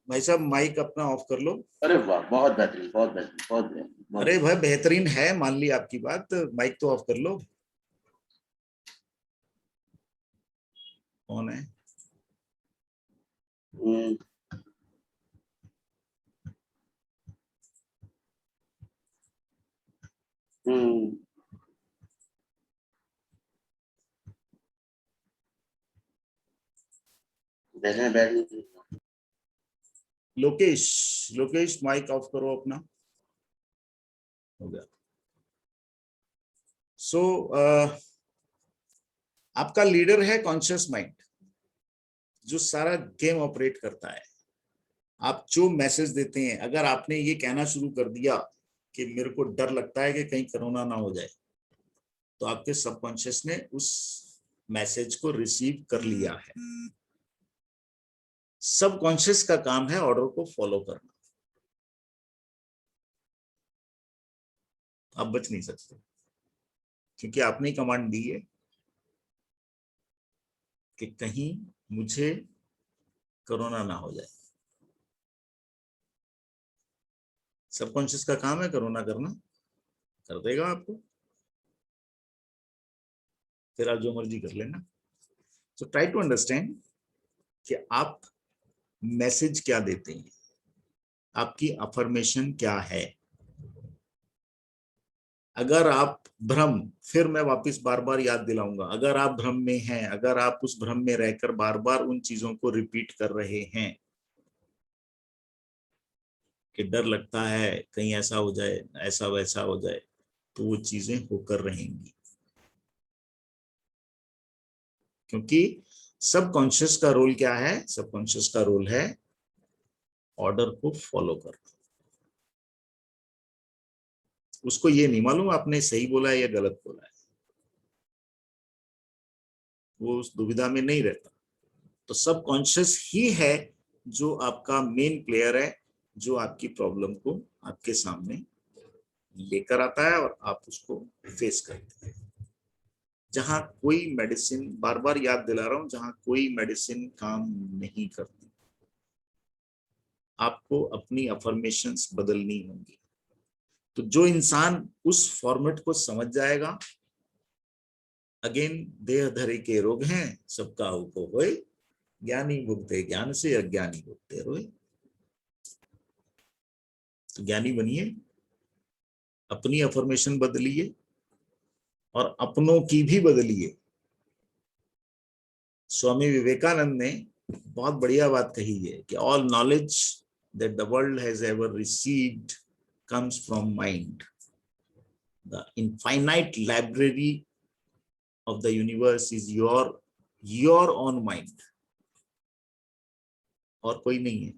भाई साहब माइक अपना ऑफ कर लो। अरे वाह, बहुत बेहतरीन, बहुत बेहतरीन, बहुत बेहतरीन। अरे भाई बेहतरीन है, मान ली आपकी बात, माइक तो ऑफ कर लो। कौन है? जैसे में बैठ नहीं। लोकेश माइक ऑफ करो अपना। हो गया। सो आपका लीडर है कॉन्शियस माइंड, जो सारा गेम ऑपरेट करता है। आप जो मैसेज देते हैं, अगर आपने ये कहना शुरू कर दिया कि मेरे को डर लगता है कि कहीं कोरोना ना हो जाए, तो आपके सबकॉन्शियस ने उस मैसेज को रिसीव कर लिया है। सबकॉन्शियस का काम है ऑर्डर को फॉलो करना। आप बच नहीं सकते, क्योंकि आपने कमांड दी है कि कहीं मुझे कोरोना ना हो जाए। सबकॉन्शियस का काम है कोरोना करना, कर देगा आपको, फिर आप जो मर्जी कर लेना। सो ट्राई टू अंडरस्टैंड कि आप मैसेज क्या देते हैं, आपकी अफर्मेशन क्या है। अगर आप भ्रम, फिर मैं वापस बार बार याद दिलाऊंगा, अगर आप भ्रम में हैं, अगर आप उस भ्रम में रहकर बार बार उन चीजों को रिपीट कर रहे हैं कि डर लगता है कहीं ऐसा हो जाए, ऐसा वैसा हो जाए, तो वो चीजें होकर रहेंगी। क्योंकि सबकॉन्शियस का रोल क्या है? सबकॉन्शियस का रोल है ऑर्डर को फॉलो करना। उसको ये नहीं मालूम आपने सही बोला है या गलत बोला है, वो उस दुविधा में नहीं रहता। तो सबकॉन्शियस ही है जो आपका मेन प्लेयर है, जो आपकी प्रॉब्लम को आपके सामने लेकर आता है और आप उसको फेस करते हैं। जहां कोई मेडिसिन, बार बार याद दिला रहा हूं, जहां कोई मेडिसिन काम नहीं करती, आपको अपनी अफर्मेशंस बदलनी होंगी। तो जो इंसान उस फॉर्मेट को समझ जाएगा, अगेन देह धरे के रोग हैं सबका उको होए, ज्ञानी भुगते ज्ञान से अज्ञानी भुगते रोए। तो ज्ञानी बनिए, अपनी अफर्मेशन बदलिए और अपनों की भी बदलिए। स्वामी विवेकानंद ने बहुत बढ़िया बात कही है कि all knowledge that the world has ever received comes from mind. The infinite library of the universe is your own mind. और कोई नहीं है।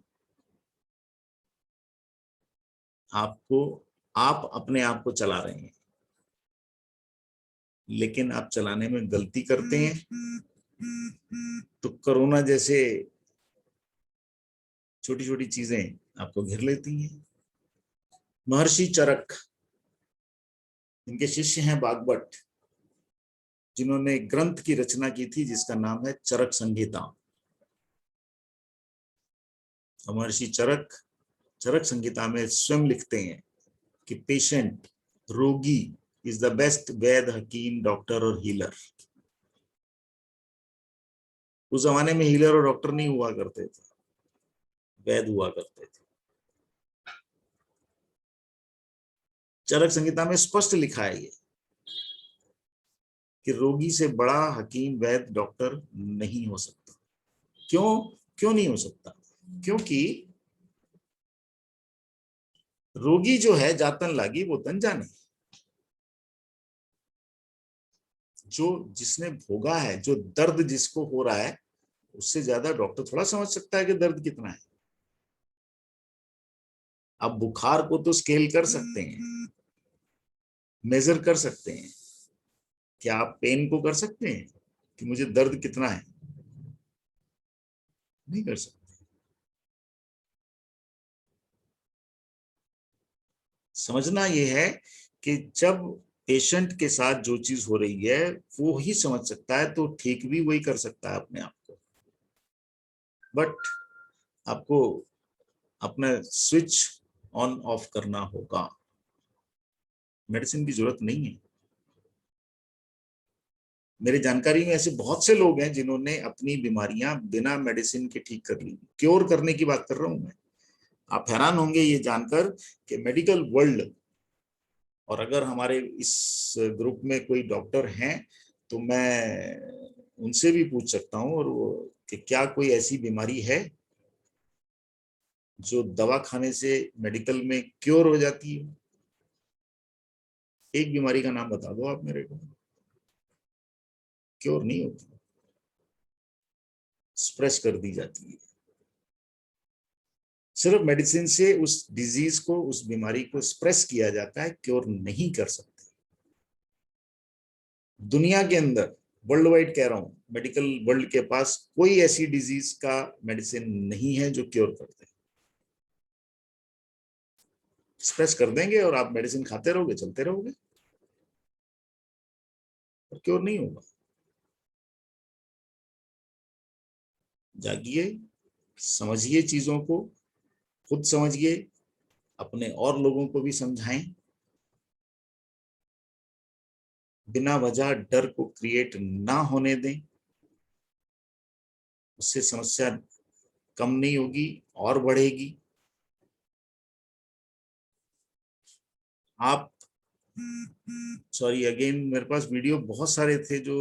आप अपने आप को चला रहे हैं, लेकिन आप चलाने में गलती करते हैं तो कोरोना जैसे छोटी छोटी चीजें आपको घेर लेती हैं। महर्षि चरक, इनके शिष्य हैं बागभट्ट, जिन्होंने ग्रंथ की रचना की थी जिसका नाम है चरक संहिता। महर्षि चरक संहिता में स्वयं लिखते हैं कि पेशेंट, रोगी इज द बेस्ट वैद, हकीम, डॉक्टर और हीलर। उस जमाने में हीलर और डॉक्टर नहीं हुआ करते थे, वैद हुआ करते थे। चरक संहिता में स्पष्ट लिखा है ये कि रोगी से बड़ा हकीम, वैद, डॉक्टर नहीं हो सकता। क्यों नहीं हो सकता? क्योंकि रोगी जो है जातन लागी वो तन जाने। जो जिसने भोगा है, जो दर्द जिसको हो रहा है, उससे ज्यादा डॉक्टर थोड़ा समझ सकता है कि दर्द कितना है। आप बुखार को तो स्केल कर सकते हैं, मेजर कर सकते हैं। क्या आप पेन को कर सकते हैं कि मुझे दर्द कितना है? नहीं कर सकते। समझना यह है कि जब पेशेंट के साथ जो चीज हो रही है वो ही समझ सकता है, तो ठीक भी वही कर सकता है अपने आप को। बट आपको अपना स्विच ऑन ऑफ करना होगा। मेडिसिन की जरूरत नहीं है। मेरी जानकारी में ऐसे बहुत से लोग हैं जिन्होंने अपनी बीमारियां बिना मेडिसिन के ठीक कर ली। क्योर करने की बात कर रहा हूं मैं। आप हैरान होंगे ये जानकर कि मेडिकल वर्ल्ड, और अगर हमारे इस ग्रुप में कोई डॉक्टर हैं तो मैं उनसे भी पूछ सकता हूं और वो कि क्या कोई ऐसी बीमारी है जो दवा खाने से मेडिकल में क्योर हो जाती है। एक बीमारी का नाम बता दो आप मेरे को। क्योर नहीं होती, स्प्रेस कर दी जाती है। सिर्फ मेडिसिन से उस डिजीज को, उस बीमारी को स्प्रेस किया जाता है, क्योर नहीं कर सकते। दुनिया के अंदर, वर्ल्ड वाइड कह रहा हूं, मेडिकल वर्ल्ड के पास कोई ऐसी डिजीज का मेडिसिन नहीं है जो क्योर कर दे। स्प्रेस कर देंगे और आप मेडिसिन खाते रहोगे, चलते रहोगे, पर क्योर नहीं होगा। जागिए, समझिए चीजों को, खुद समझिए, अपने और लोगों को भी समझाएं। बिना वजह डर को क्रिएट ना होने दें, उससे समस्या कम नहीं होगी और बढ़ेगी। आप, सॉरी अगेन, मेरे पास वीडियो बहुत सारे थे जो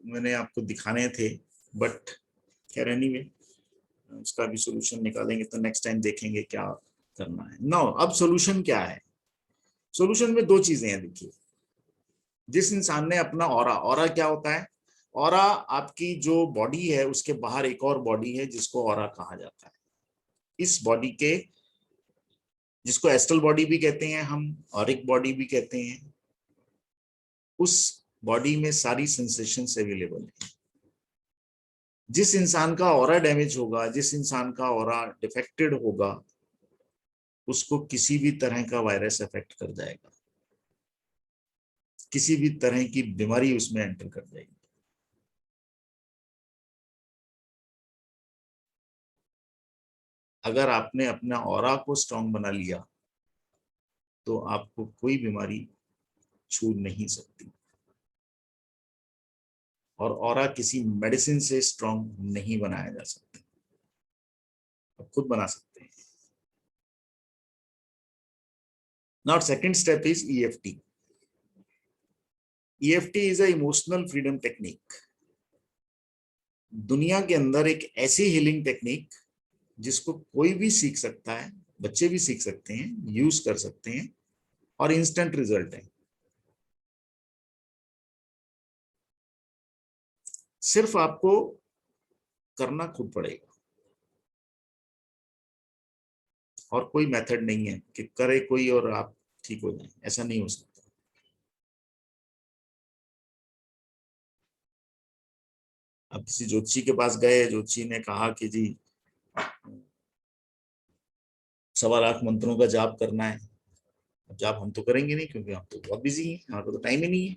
मैंने आपको दिखाने थे, बट खैर एनीवे, उसका भी सोल्यूशन निकालेंगे तो नेक्स्ट टाइम देखेंगे क्या करना है। नो, अब सोल्यूशन क्या है? सोल्यूशन में दो चीजें हैं। देखिए, जिस इंसान ने अपना ऑरा क्या होता है? ऑरा आपकी जो बॉडी है उसके बाहर एक और बॉडी है जिसको ऑरा कहा जाता है। इस बॉडी के, जिसको एस्ट्रल बॉडी भी कहते हैं हम, ऑरिक बॉडी भी कहते हैं, उस बॉडी में सारी सेंसेशंस अवेलेबल है। जिस इंसान का ऑरा डैमेज होगा, जिस इंसान का ऑरा डिफेक्टेड होगा, उसको किसी भी तरह का वायरस अफेक्ट कर जाएगा, किसी भी तरह की बीमारी उसमें एंटर कर जाएगी। अगर आपने अपना ऑरा को स्ट्रांग बना लिया तो आपको कोई बीमारी छू नहीं सकती। और ऑरा किसी मेडिसिन से स्ट्रांग नहीं बनाया जा सकता, आप खुद बना सकते हैं। Now second step is EFT. EFT is a emotional freedom technique. दुनिया के अंदर एक ऐसी हीलिंग टेक्निक जिसको कोई भी सीख सकता है, बच्चे भी सीख सकते हैं, यूज कर सकते हैं और इंस्टेंट रिजल्ट है। सिर्फ आपको करना खुद पड़ेगा और कोई मेथड नहीं है कि करे कोई और आप ठीक हो जाए, ऐसा नहीं हो सकता। अब किसी ज्योतिषी के पास गए, ज्योतिषी ने कहा कि जी 1.25 लाख मंत्रों का जाप करना है। अब जाप हम तो करेंगे नहीं क्योंकि हम तो बहुत बिजी हैं, हमारे को तो टाइम ही नहीं है।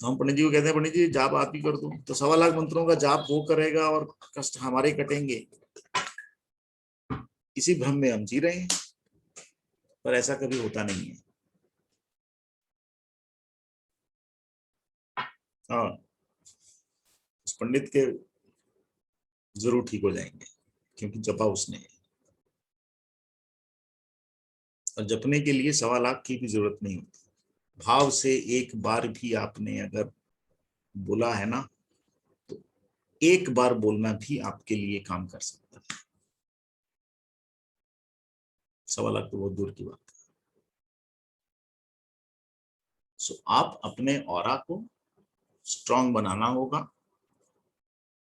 तो हम पंडित जी को कहते हैं, पंडित जी जाप आप ही कर दो। तो 1.25 लाख मंत्रों का जाप वो करेगा और कष्ट हमारे कटेंगे। इसी भ्रम में हम जी रहे हैं, पर ऐसा कभी होता नहीं है। हाँ, उस पंडित के जरूर ठीक हो जाएंगे क्योंकि जपा उसने है। और जपने के लिए 1.25 लाख की भी जरूरत नहीं होती। भाव से एक बार भी आपने अगर बोला है ना, तो एक बार बोलना भी आपके लिए काम कर सकता है। 1.25 लाख तो बहुत दूर की बात है। सो आप अपने ऑरा को स्ट्रांग बनाना होगा।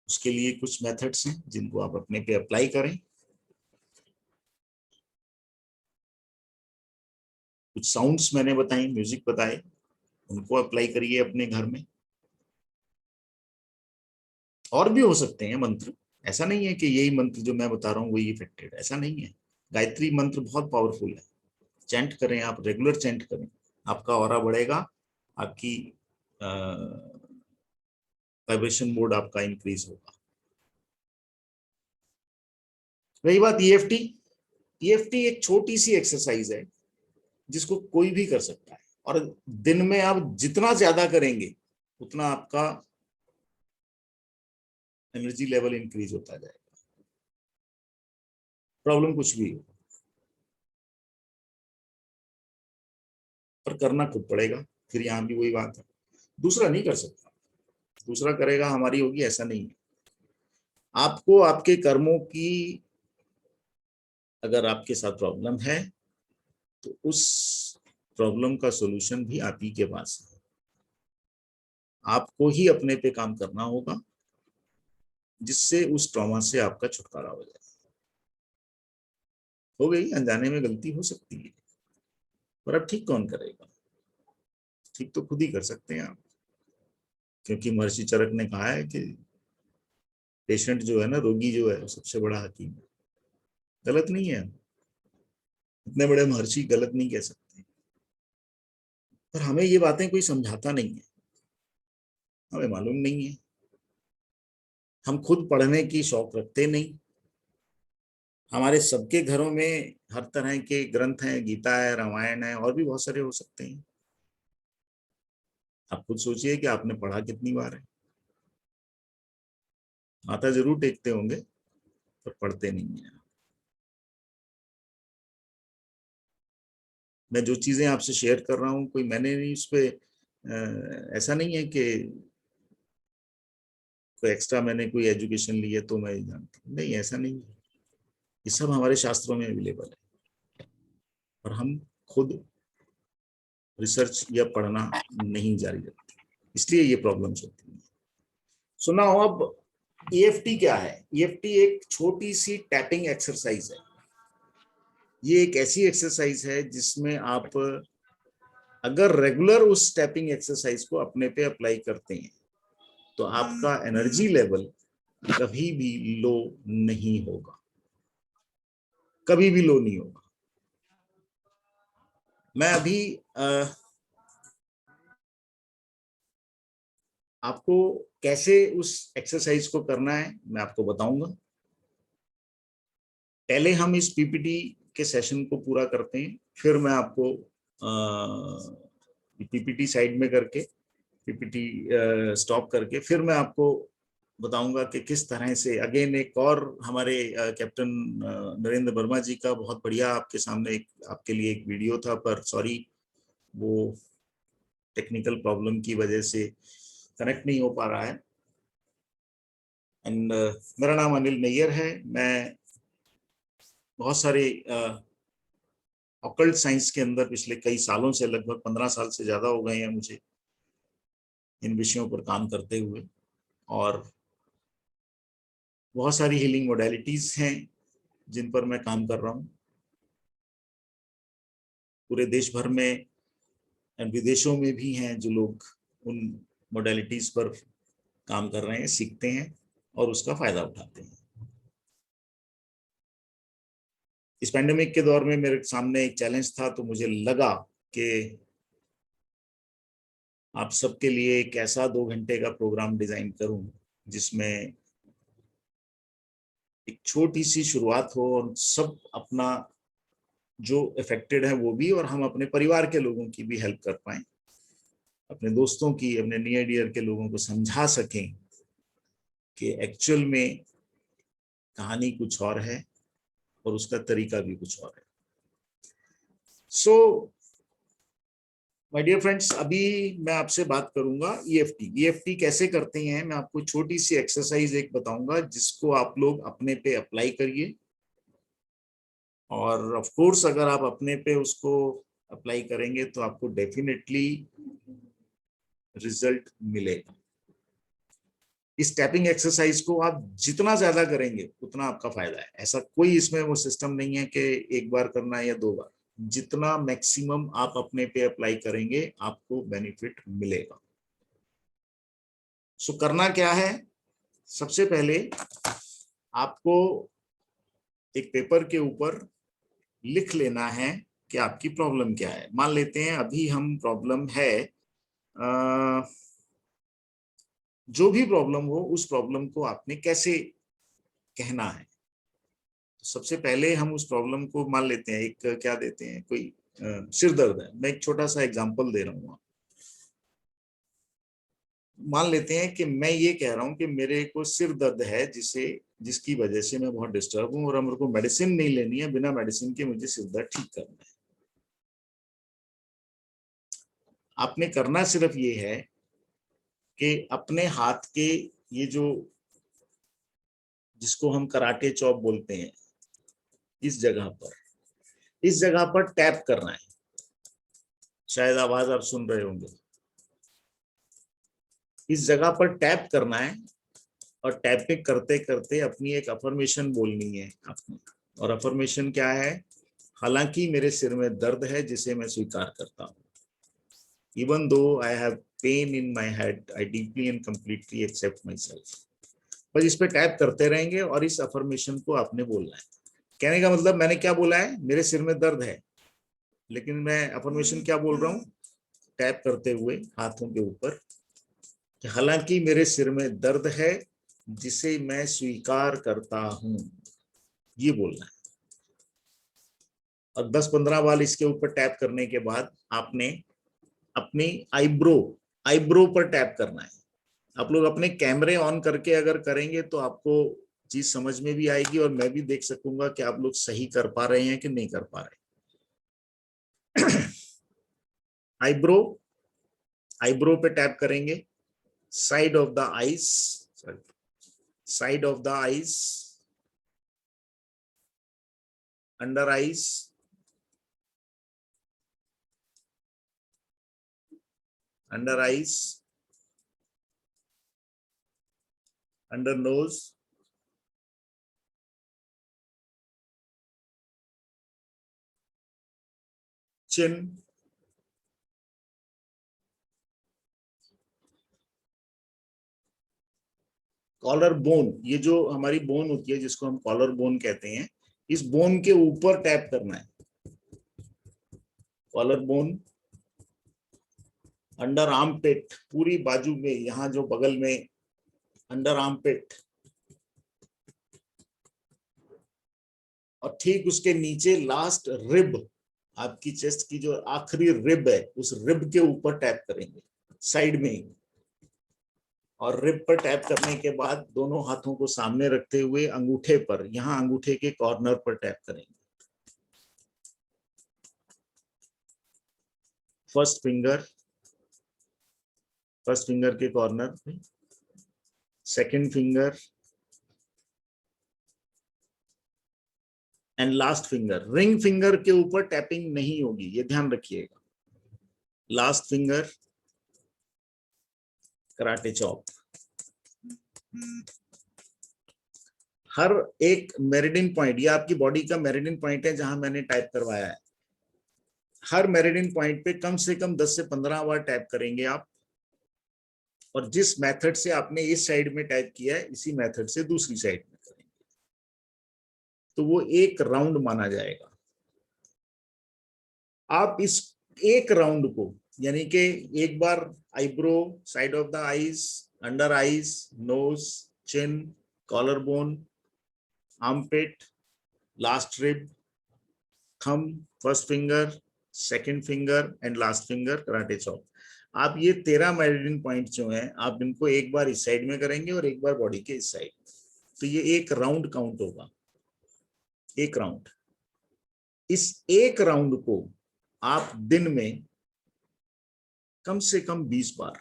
उसके लिए कुछ मेथड्स हैं जिनको आप अपने पे अप्लाई करें। कुछ साउंड्स मैंने बताई, म्यूजिक बताए, उनको अप्लाई करिए अपने घर में। और भी हो सकते हैं मंत्र, ऐसा नहीं है कि यही मंत्र जो मैं बता रहा हूँ वही इफेक्टेड, ऐसा नहीं है। गायत्री मंत्र बहुत पावरफुल है, चैंट करें आप, रेगुलर चैंट करें, आपका ऑरा बढ़ेगा, आपकी वाइब्रेशन मोड आपका इंक्रीज होगा। रही बात EFT, EFT एक छोटी सी एक्सरसाइज है जिसको कोई भी कर सकता है और दिन में आप जितना ज्यादा करेंगे उतना आपका एनर्जी लेवल इंक्रीज होता जाएगा। प्रॉब्लम कुछ भी हो, पर करना खुद पड़ेगा। फिर यहां भी वही बात है, दूसरा नहीं कर सकता। दूसरा करेगा हमारी होगी, ऐसा नहीं है। आपको आपके कर्मों की अगर आपके साथ प्रॉब्लम है तो उस प्रॉब्लम का सॉल्यूशन भी आप ही के पास है। आपको ही अपने पे काम करना होगा जिससे उस ट्रॉमा से आपका छुटकारा हो जाए। हो गई, अनजाने में गलती हो सकती है, पर अब ठीक कौन करेगा? ठीक तो खुद ही कर सकते हैं आप, क्योंकि महर्षि चरक ने कहा है कि पेशेंट जो है ना, रोगी जो है, सबसे बड़ा हकीम है। गलत नहीं है, इतने बड़े महर्षि गलत नहीं कह सकते, पर हमें ये बातें कोई समझाता नहीं है, हमें मालूम नहीं है। हम खुद पढ़ने की शौक रखते नहीं। हमारे सबके घरों में हर तरह के ग्रंथ हैं, गीता है, रामायण है, और भी बहुत सारे हो सकते हैं। आप खुद सोचिए कि आपने पढ़ा कितनी बार है। माथा जरूर टेकते होंगे पर पढ़ते नहीं है। मैं जो चीजें आपसे शेयर कर रहा हूँ, कोई मैंने नहीं उस पर ऐसा नहीं है कि कोई एक्स्ट्रा मैंने कोई एजुकेशन ली है तो मैं जानती हूँ, नहीं, ऐसा नहीं है। ये सब हमारे शास्त्रों में अवेलेबल है, और हम खुद रिसर्च या पढ़ना नहीं जारी रखते, इसलिए ये प्रॉब्लम्स होती हैं। सुना हो अब EFT क्या है? EFT एक छोटी सी टैपिंग एक्सरसाइज है। ये एक ऐसी एक्सरसाइज है जिसमें आप अगर रेगुलर उस टैपिंग एक्सरसाइज को अपने पे अप्लाई करते हैं तो आपका एनर्जी लेवल कभी भी लो नहीं होगा, कभी भी लो नहीं होगा। मैं अभी आपको कैसे उस एक्सरसाइज को करना है मैं आपको बताऊंगा। पहले हम इस PPT के सेशन को पूरा करते हैं, फिर मैं आपको PPT साइड में करके, PPT स्टॉप करके, फिर मैं आपको बताऊंगा कि किस तरह से अगेन एक और हमारे कैप्टन नरेंद्र वर्मा जी का बहुत बढ़िया आपके सामने एक आपके लिए एक वीडियो था, पर सॉरी वो टेक्निकल प्रॉब्लम की वजह से कनेक्ट नहीं हो पा रहा है। एंड मेरा नाम अनिल नैयर है। मैं बहुत सारे ऑकल्ट साइंस के अंदर पिछले कई सालों से, लगभग 15 साल से ज्यादा हो गए हैं मुझे इन विषयों पर काम करते हुए, और बहुत सारी हीलिंग मोडेलिटीज हैं जिन पर मैं काम कर रहा हूँ पूरे देश भर में, विदेशों में भी हैं जो लोग उन मोडेलिटीज पर काम कर रहे हैं, सीखते हैं और उसका फायदा उठाते हैं। इस पैंडेमिक के दौर में मेरे सामने एक चैलेंज था, तो मुझे लगा कि आप सबके लिए एक ऐसा 2 घंटे का प्रोग्राम डिजाइन करूं जिसमें एक छोटी सी शुरुआत हो और सब अपना जो इफेक्टेड है वो भी, और हम अपने परिवार के लोगों की भी हेल्प कर पाएं, अपने दोस्तों की, अपने नियर डियर के लोगों को समझा सकें कि एक्चुअल में कहानी कुछ और है और उसका तरीका भी कुछ और है। सो माय डियर फ्रेंड्स, अभी मैं आपसे बात करूंगा EFT कैसे करते हैं। मैं आपको छोटी सी एक्सरसाइज एक बताऊंगा जिसको आप लोग अपने पे अप्लाई करिए, और ऑफ कोर्स अगर आप अपने पे उसको अप्लाई करेंगे तो आपको डेफिनेटली रिजल्ट मिलेगा। इस टैपिंग एक्सरसाइज को आप जितना ज्यादा करेंगे उतना आपका फायदा है। ऐसा कोई इसमें वो सिस्टम नहीं है कि एक बार करना है या 2 बार, जितना मैक्सिमम आप अपने पे अप्लाई करेंगे आपको बेनिफिट मिलेगा। सो करना क्या है, सबसे पहले आपको एक पेपर के ऊपर लिख लेना है कि आपकी प्रॉब्लम क्या है। मान लेते हैं अभी हम प्रॉब्लम है जो भी प्रॉब्लम हो उस प्रॉब्लम को आपने कैसे कहना है। तो सबसे पहले हम उस प्रॉब्लम को मान लेते हैं, एक क्या देते हैं, कोई सिर दर्द है। मैं एक छोटा सा एग्जांपल दे रहा हूँ। मान लेते हैं कि मैं ये कह रहा हूँ कि मेरे को सिर दर्द है जिसकी वजह से मैं बहुत डिस्टर्ब हूँ और मेरे को मेडिसिन नहीं लेनी है, बिना मेडिसिन के मुझे सिर दर्द ठीक करना है। आपने करना सिर्फ ये है कि अपने हाथ के ये जो, जिसको हम कराटे चॉप बोलते हैं, इस जगह पर टैप करना है। शायद आवाज आप सुन रहे होंगे। इस जगह पर टैप करना है और टैपिंग करते करते अपनी एक अफर्मेशन बोलनी है आपने। और अफर्मेशन क्या है? हालांकि मेरे सिर में दर्द है जिसे मैं स्वीकार करता हूँ। Even though I have pain in my head, I deeply and completely accept myself. बस इस पे टैप करते रहेंगे और इस अफर्मेशन को आपने बोलना है। कहने का मतलब मैंने क्या बोला है? मेरे सिर में दर्द है, लेकिन मैं अफर्मेशन क्या बोल रहा हूँ? टैप करते हुए हाथों के ऊपर, हालांकि मेरे सिर में दर्द है जिसे मैं स्वीकार करता हूं, ये बोलना है। और 10-15 बार इसके ऊपर टैप करने के बाद आपने अपनी आईब्रो पर टैप करना है। आप लोग अपने कैमरे ऑन करके अगर करेंगे तो आपको चीज समझ में भी आएगी और मैं भी देख सकूंगा कि आप लोग सही कर पा रहे हैं कि नहीं कर पा रहे। आईब्रो पे टैप करेंगे, side of the eyes, under eyes, under nose, chin, collar bone. ये जो हमारी बोन होती है जिसको हम कॉलर बोन कहते हैं, इस बोन के ऊपर टैप करना है। कॉलर बोन, अंडर आर्मपिट, पूरी बाजू में, यहां जो बगल में अंडर आर्मपिट, और ठीक उसके नीचे लास्ट रिब, आपकी चेस्ट की जो आखिरी रिब है, उस रिब के ऊपर टैप करेंगे साइड में ही। और रिब पर टैप करने के बाद दोनों हाथों को सामने रखते हुए अंगूठे पर, यहां अंगूठे के कॉर्नर पर टैप करेंगे। फर्स्ट फिंगर के कॉर्नर पे, second finger and last finger. Ring finger के ऊपर टैपिंग नहीं होगी, ये ध्यान रखिएगा। Last finger, karate chop. हर एक मेरिडियन पॉइंट, ये आपकी बॉडी का मेरिडियन पॉइंट है जहां मैंने टैप करवाया है। हर मेरिडियन पॉइंट पे कम से कम 10 से 15 बार टैप करेंगे आप। और जिस मेथड से आपने इस साइड में टैप किया है, इसी मेथड से दूसरी साइड में करेंगे, तो वो एक राउंड माना जाएगा। आप इस एक राउंड को, यानी कि एक बार eyebrow, side of the eyes, under eyes, nose, chin, collar bone, armpit, last rib, thumb, first finger, second finger and last finger, karate chop. आप ये 13 मेरिडियन पॉइंट जो हैं, आप इनको एक बार इस साइड में करेंगे और एक बार बॉडी के इस साइड, तो ये एक राउंड काउंट होगा। एक राउंड। इस एक राउंड को आप दिन में कम से कम 20 बार,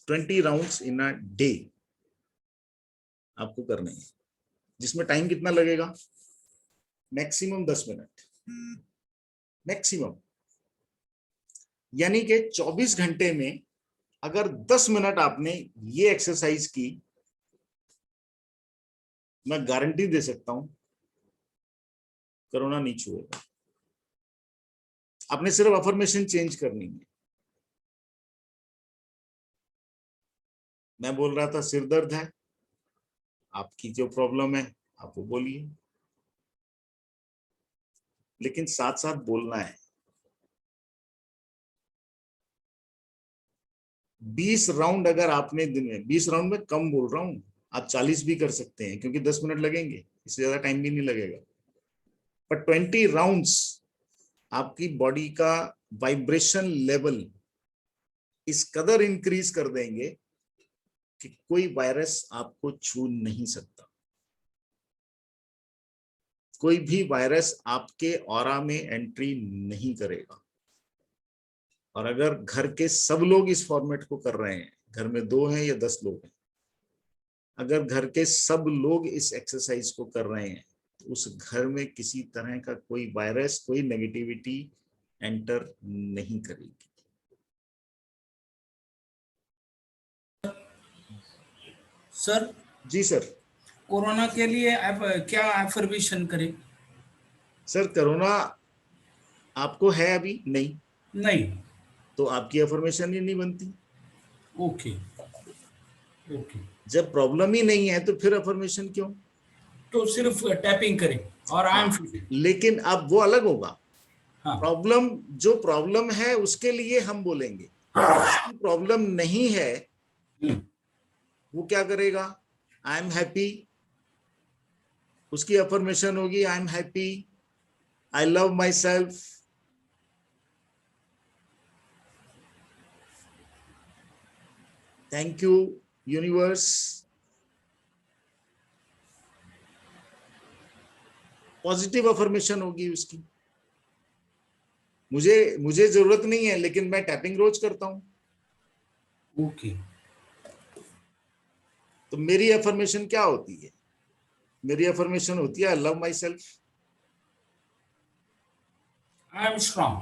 20 राउंड्स इन अ डे आपको करने हैं, जिसमें टाइम कितना लगेगा? Maximum 10 minute, maximum. यानी कि 24 घंटे में अगर 10 मिनट आपने ये एक्सरसाइज की, मैं गारंटी दे सकता हूं कोरोना नहीं छुएगा। आपने सिर्फ अफर्मेशन चेंज करनी है। मैं बोल रहा था सिर दर्द है, आपकी जो प्रॉब्लम है आप वो बोलिए, लेकिन साथ साथ बोलना है। 20 राउंड अगर आपने दिन में, 20 राउंड में कम बोल रहा हूं, आप 40 भी कर सकते हैं, क्योंकि 10 मिनट लगेंगे, इससे ज्यादा टाइम भी नहीं लगेगा। पर 20 राउंड्स आपकी बॉडी का वाइब्रेशन लेवल इस कदर इंक्रीज कर देंगे कि कोई वायरस आपको छू नहीं सकता। कोई भी वायरस आपके ऑरा में एंट्री नहीं करेगा। और अगर घर के सब लोग इस फॉर्मेट को कर रहे हैं, घर में 2 हैं या 10 लोग हैं, अगर घर के सब लोग इस एक्सरसाइज को कर रहे हैं तो उस घर में किसी तरह का कोई वायरस, कोई नेगेटिविटी एंटर नहीं करेगी। सर जी सर। कोरोना के लिए आप क्या अफर्मेशन करें? सर कोरोना आपको है अभी नहीं, नहीं। तो आपकी अफर्मेशन ही नहीं बनती। ओके ओके, जब प्रॉब्लम ही नहीं है तो फिर अफर्मेशन क्यों? तो सिर्फ टैपिंग करें और आई एम हाँ, फिट। लेकिन अब वो अलग होगा। हाँ प्रॉब्लम, जो प्रॉब्लम है उसके लिए हम बोलेंगे, प्रॉब्लम नहीं है वो क्या करेगा? आई एम हैप्पी, उसकी अफर्मेशन होगी I am happy, I love my self. Thank you universe. Positive affirmation होगी उसकी। मुझे जरूरत नहीं है लेकिन मैं टैपिंग रोज करता हूं। ओके। तो मेरी अफर्मेशन क्या होती है? मेरी अफर्मेशन होती है I love myself, I am strong.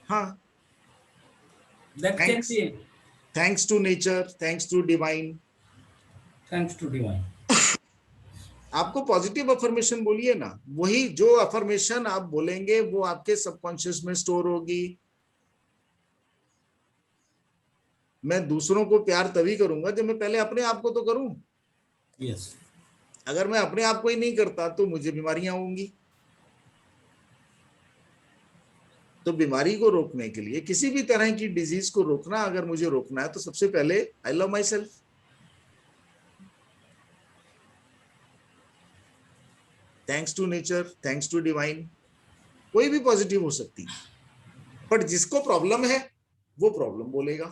हाँ, that can thanks, be thanks to nature, thanks to divine. Thanks to divine. आपको पॉजिटिव अफर्मेशन बोलिए ना, वही जो अफर्मेशन आप बोलेंगे वो आपके सबकॉन्शियस में स्टोर होगी। मैं दूसरों को प्यार तभी करूंगा जब मैं पहले अपने आप को तो करूं। यस। अगर मैं अपने आप को ही नहीं करता तो मुझे बीमारियां होंगी। तो बीमारी को रोकने के लिए, किसी भी तरह की डिजीज को रोकना, अगर मुझे रोकना है तो सबसे पहले I love myself. Thanks to nature, thanks to divine, कोई भी पॉजिटिव हो सकती है। बट जिसको प्रॉब्लम है वो प्रॉब्लम बोलेगा।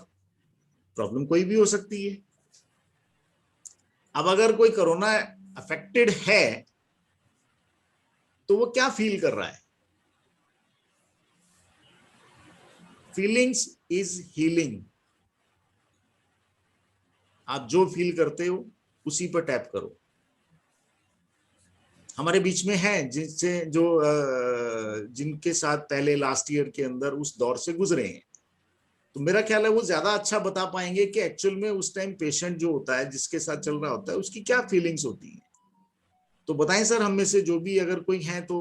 प्रॉब्लम कोई भी हो सकती है। अब अगर कोई कोरोना अफेक्टेड है तो वो क्या फील कर रहा है? Feelings is healing. आप जो फील करते हो उसी पर टैप करो। हमारे बीच में है जिनसे जो जिनके साथ पहले लास्ट ईयर के अंदर उस दौर से गुजरे हैं, तो मेरा ख्याल है वो ज्यादा अच्छा बता पाएंगे कि एक्चुअल में उस टाइम पेशेंट जो होता है, जिसके साथ चल रहा होता है, उसकी क्या फीलिंग्स होती है। तो बताएं सर, हम में से जो भी अगर कोई है तो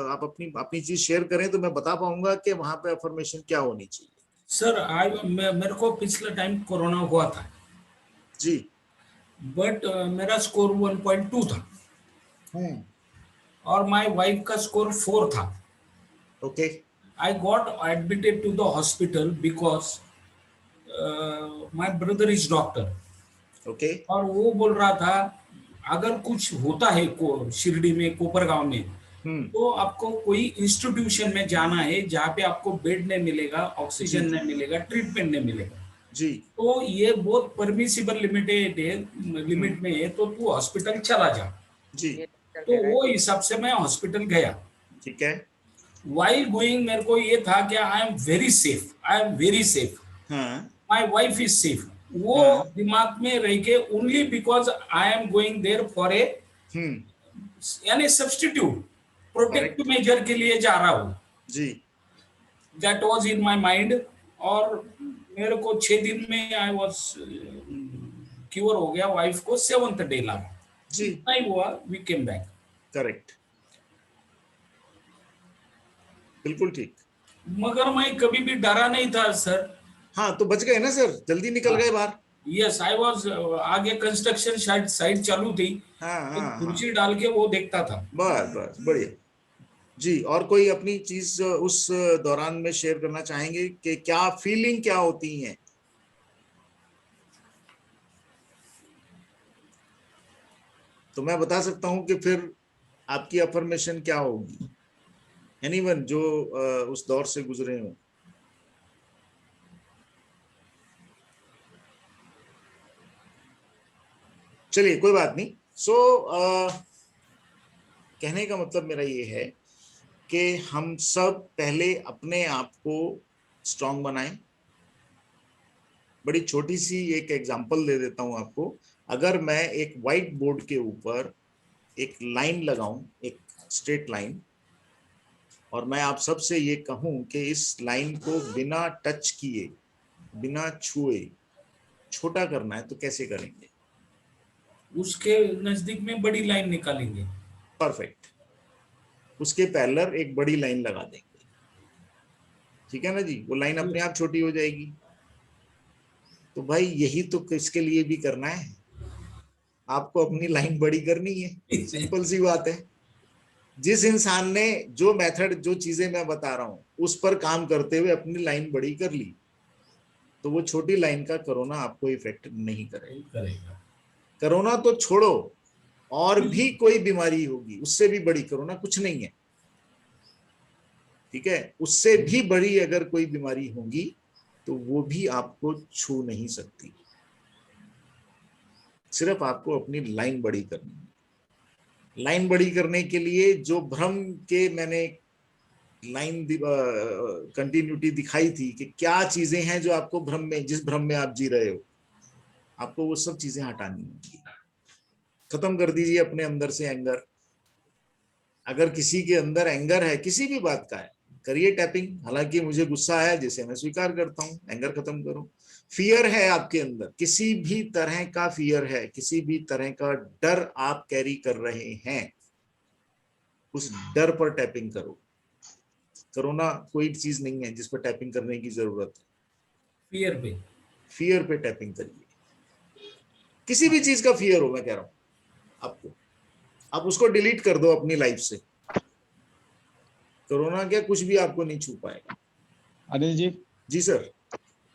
आप अपनी अपनी चीज शेयर करें तो मैं बता पाऊंगा कि वहां पे अफर्मेशन क्या होनी चाहिए। सर मेरे को पिछले टाइम कोरोना हुआ था जी। बट मेरा स्कोर 1.2 था और माय वाइफ का स्कोर 4 था। Okay. I got admitted to the hospital because my brother is doctor. Okay. और वो बोल रहा था अगर कुछ होता है शिरडी में, कोपरगांव में, तो आपको कोई इंस्टीट्यूशन में जाना है जहाँ पे आपको बेड नहीं मिलेगा, ऑक्सीजन नहीं मिलेगा, ट्रीटमेंट नहीं मिलेगा। जी। तो ये बहुत परमिसिबल लिमिट में है, तो तू हॉस्पिटल चला जा। जी। तो वो हिसाब से मैं हॉस्पिटल गया। ठीक है। वाइल गोइंग मेरे को ये था कि I am very safe, I am very safe, हाँ। My wife is safe. वो दिमाग में रह के only because I am going there for a यानी सब्स्टिट्यूट प्रोटेक्टिव मेजर के लिए जा रहा हूँ। जी। That was in my mind. और मेरे को 6 दिन में आई वाज क्योर हो गया। वाइफ को 7th डे लगा। जी। इतना ही हुआ, वी केम बैक। करेक्ट, बिल्कुल ठीक। मगर मैं कभी भी डरा नहीं था सर। हाँ, तो बच गए ना सर, जल्दी निकल गए बाहर। यस, आई वाज आगे कंस्ट्रक्शन साइट चालू थी। हाँ, कुर्सी डाल के वो देखता था। बस बस, बढ़िया जी। और कोई अपनी चीज उस दौरान में शेयर करना चाहेंगे कि क्या फीलिंग क्या होती है? तो मैं बता सकता हूं कि फिर आपकी अफर्मेशन क्या होगी। एनीवन जो उस दौर से गुजरे हो। चलिए, कोई बात नहीं। कहने का मतलब मेरा ये है कि हम सब पहले अपने आप को स्ट्रांग बनाएं। बड़ी छोटी सी एक एग्जांपल दे देता हूं आपको। अगर मैं एक व्हाइट बोर्ड के ऊपर एक लाइन लगाऊं, एक स्ट्रेट लाइन, और मैं आप सबसे ये कहूं कि इस लाइन को बिना टच किए, बिना छुए छोटा करना है, तो कैसे करेंगे? उसके नजदीक में बड़ी लाइन निकालेंगे। परफेक्ट। उसके पैरेलल एक बड़ी लाइन लगा देंगे, ठीक है ना जी? वो लाइन अपने आप छोटी हो जाएगी। तो भाई यही तो इसके लिए भी करना है, आपको अपनी लाइन बड़ी करनी है। सिंपल सी बात है। जिस इंसान ने जो मेथड, जो चीजें मैं बता रहा हूं, उस पर काम करते हुए अपनी लाइन बड़ी कर ली, तो वो छोटी लाइन का कोरोना आपको इफेक्ट नहीं करेगा। कोरोना तो छोड़ो, और भी कोई बीमारी होगी उससे भी बड़ी कोरोना कुछ नहीं है, ठीक है? उससे भी बड़ी अगर कोई बीमारी होगी तो वो भी आपको छू नहीं सकती। सिर्फ आपको अपनी लाइन बड़ी करनी है। लाइन बड़ी करने के लिए जो भ्रम के मैंने लाइन कंटिन्यूटी दिखाई थी कि क्या चीजें हैं जो आपको भ्रम में, जिस भ्रम में आप जी रहे हो, आपको वो सब चीजें हटानी होंगी। खत्म कर दीजिए अपने अंदर से एंगर। अगर किसी के अंदर एंगर है, किसी भी बात का है, करिए टैपिंग। हालांकि मुझे गुस्सा आया, जिसे मैं स्वीकार करता हूं, एंगर खत्म करो। फियर है आपके अंदर, किसी भी तरह का फियर है, किसी भी तरह का डर आप कैरी कर रहे हैं, उस डर पर टैपिंग करो। कोरोना कोई चीज नहीं है जिस पर टैपिंग करने की जरूरत है। फियर पे टैपिंग करिए। किसी भी चीज का फियर हो, मैं कह रहा हूं आपको, आप उसको डिलीट कर दो अपनी लाइफ से। कोरोना क्या कुछ भी आपको नहीं छू पाएगा। अनिल जी। जी सर।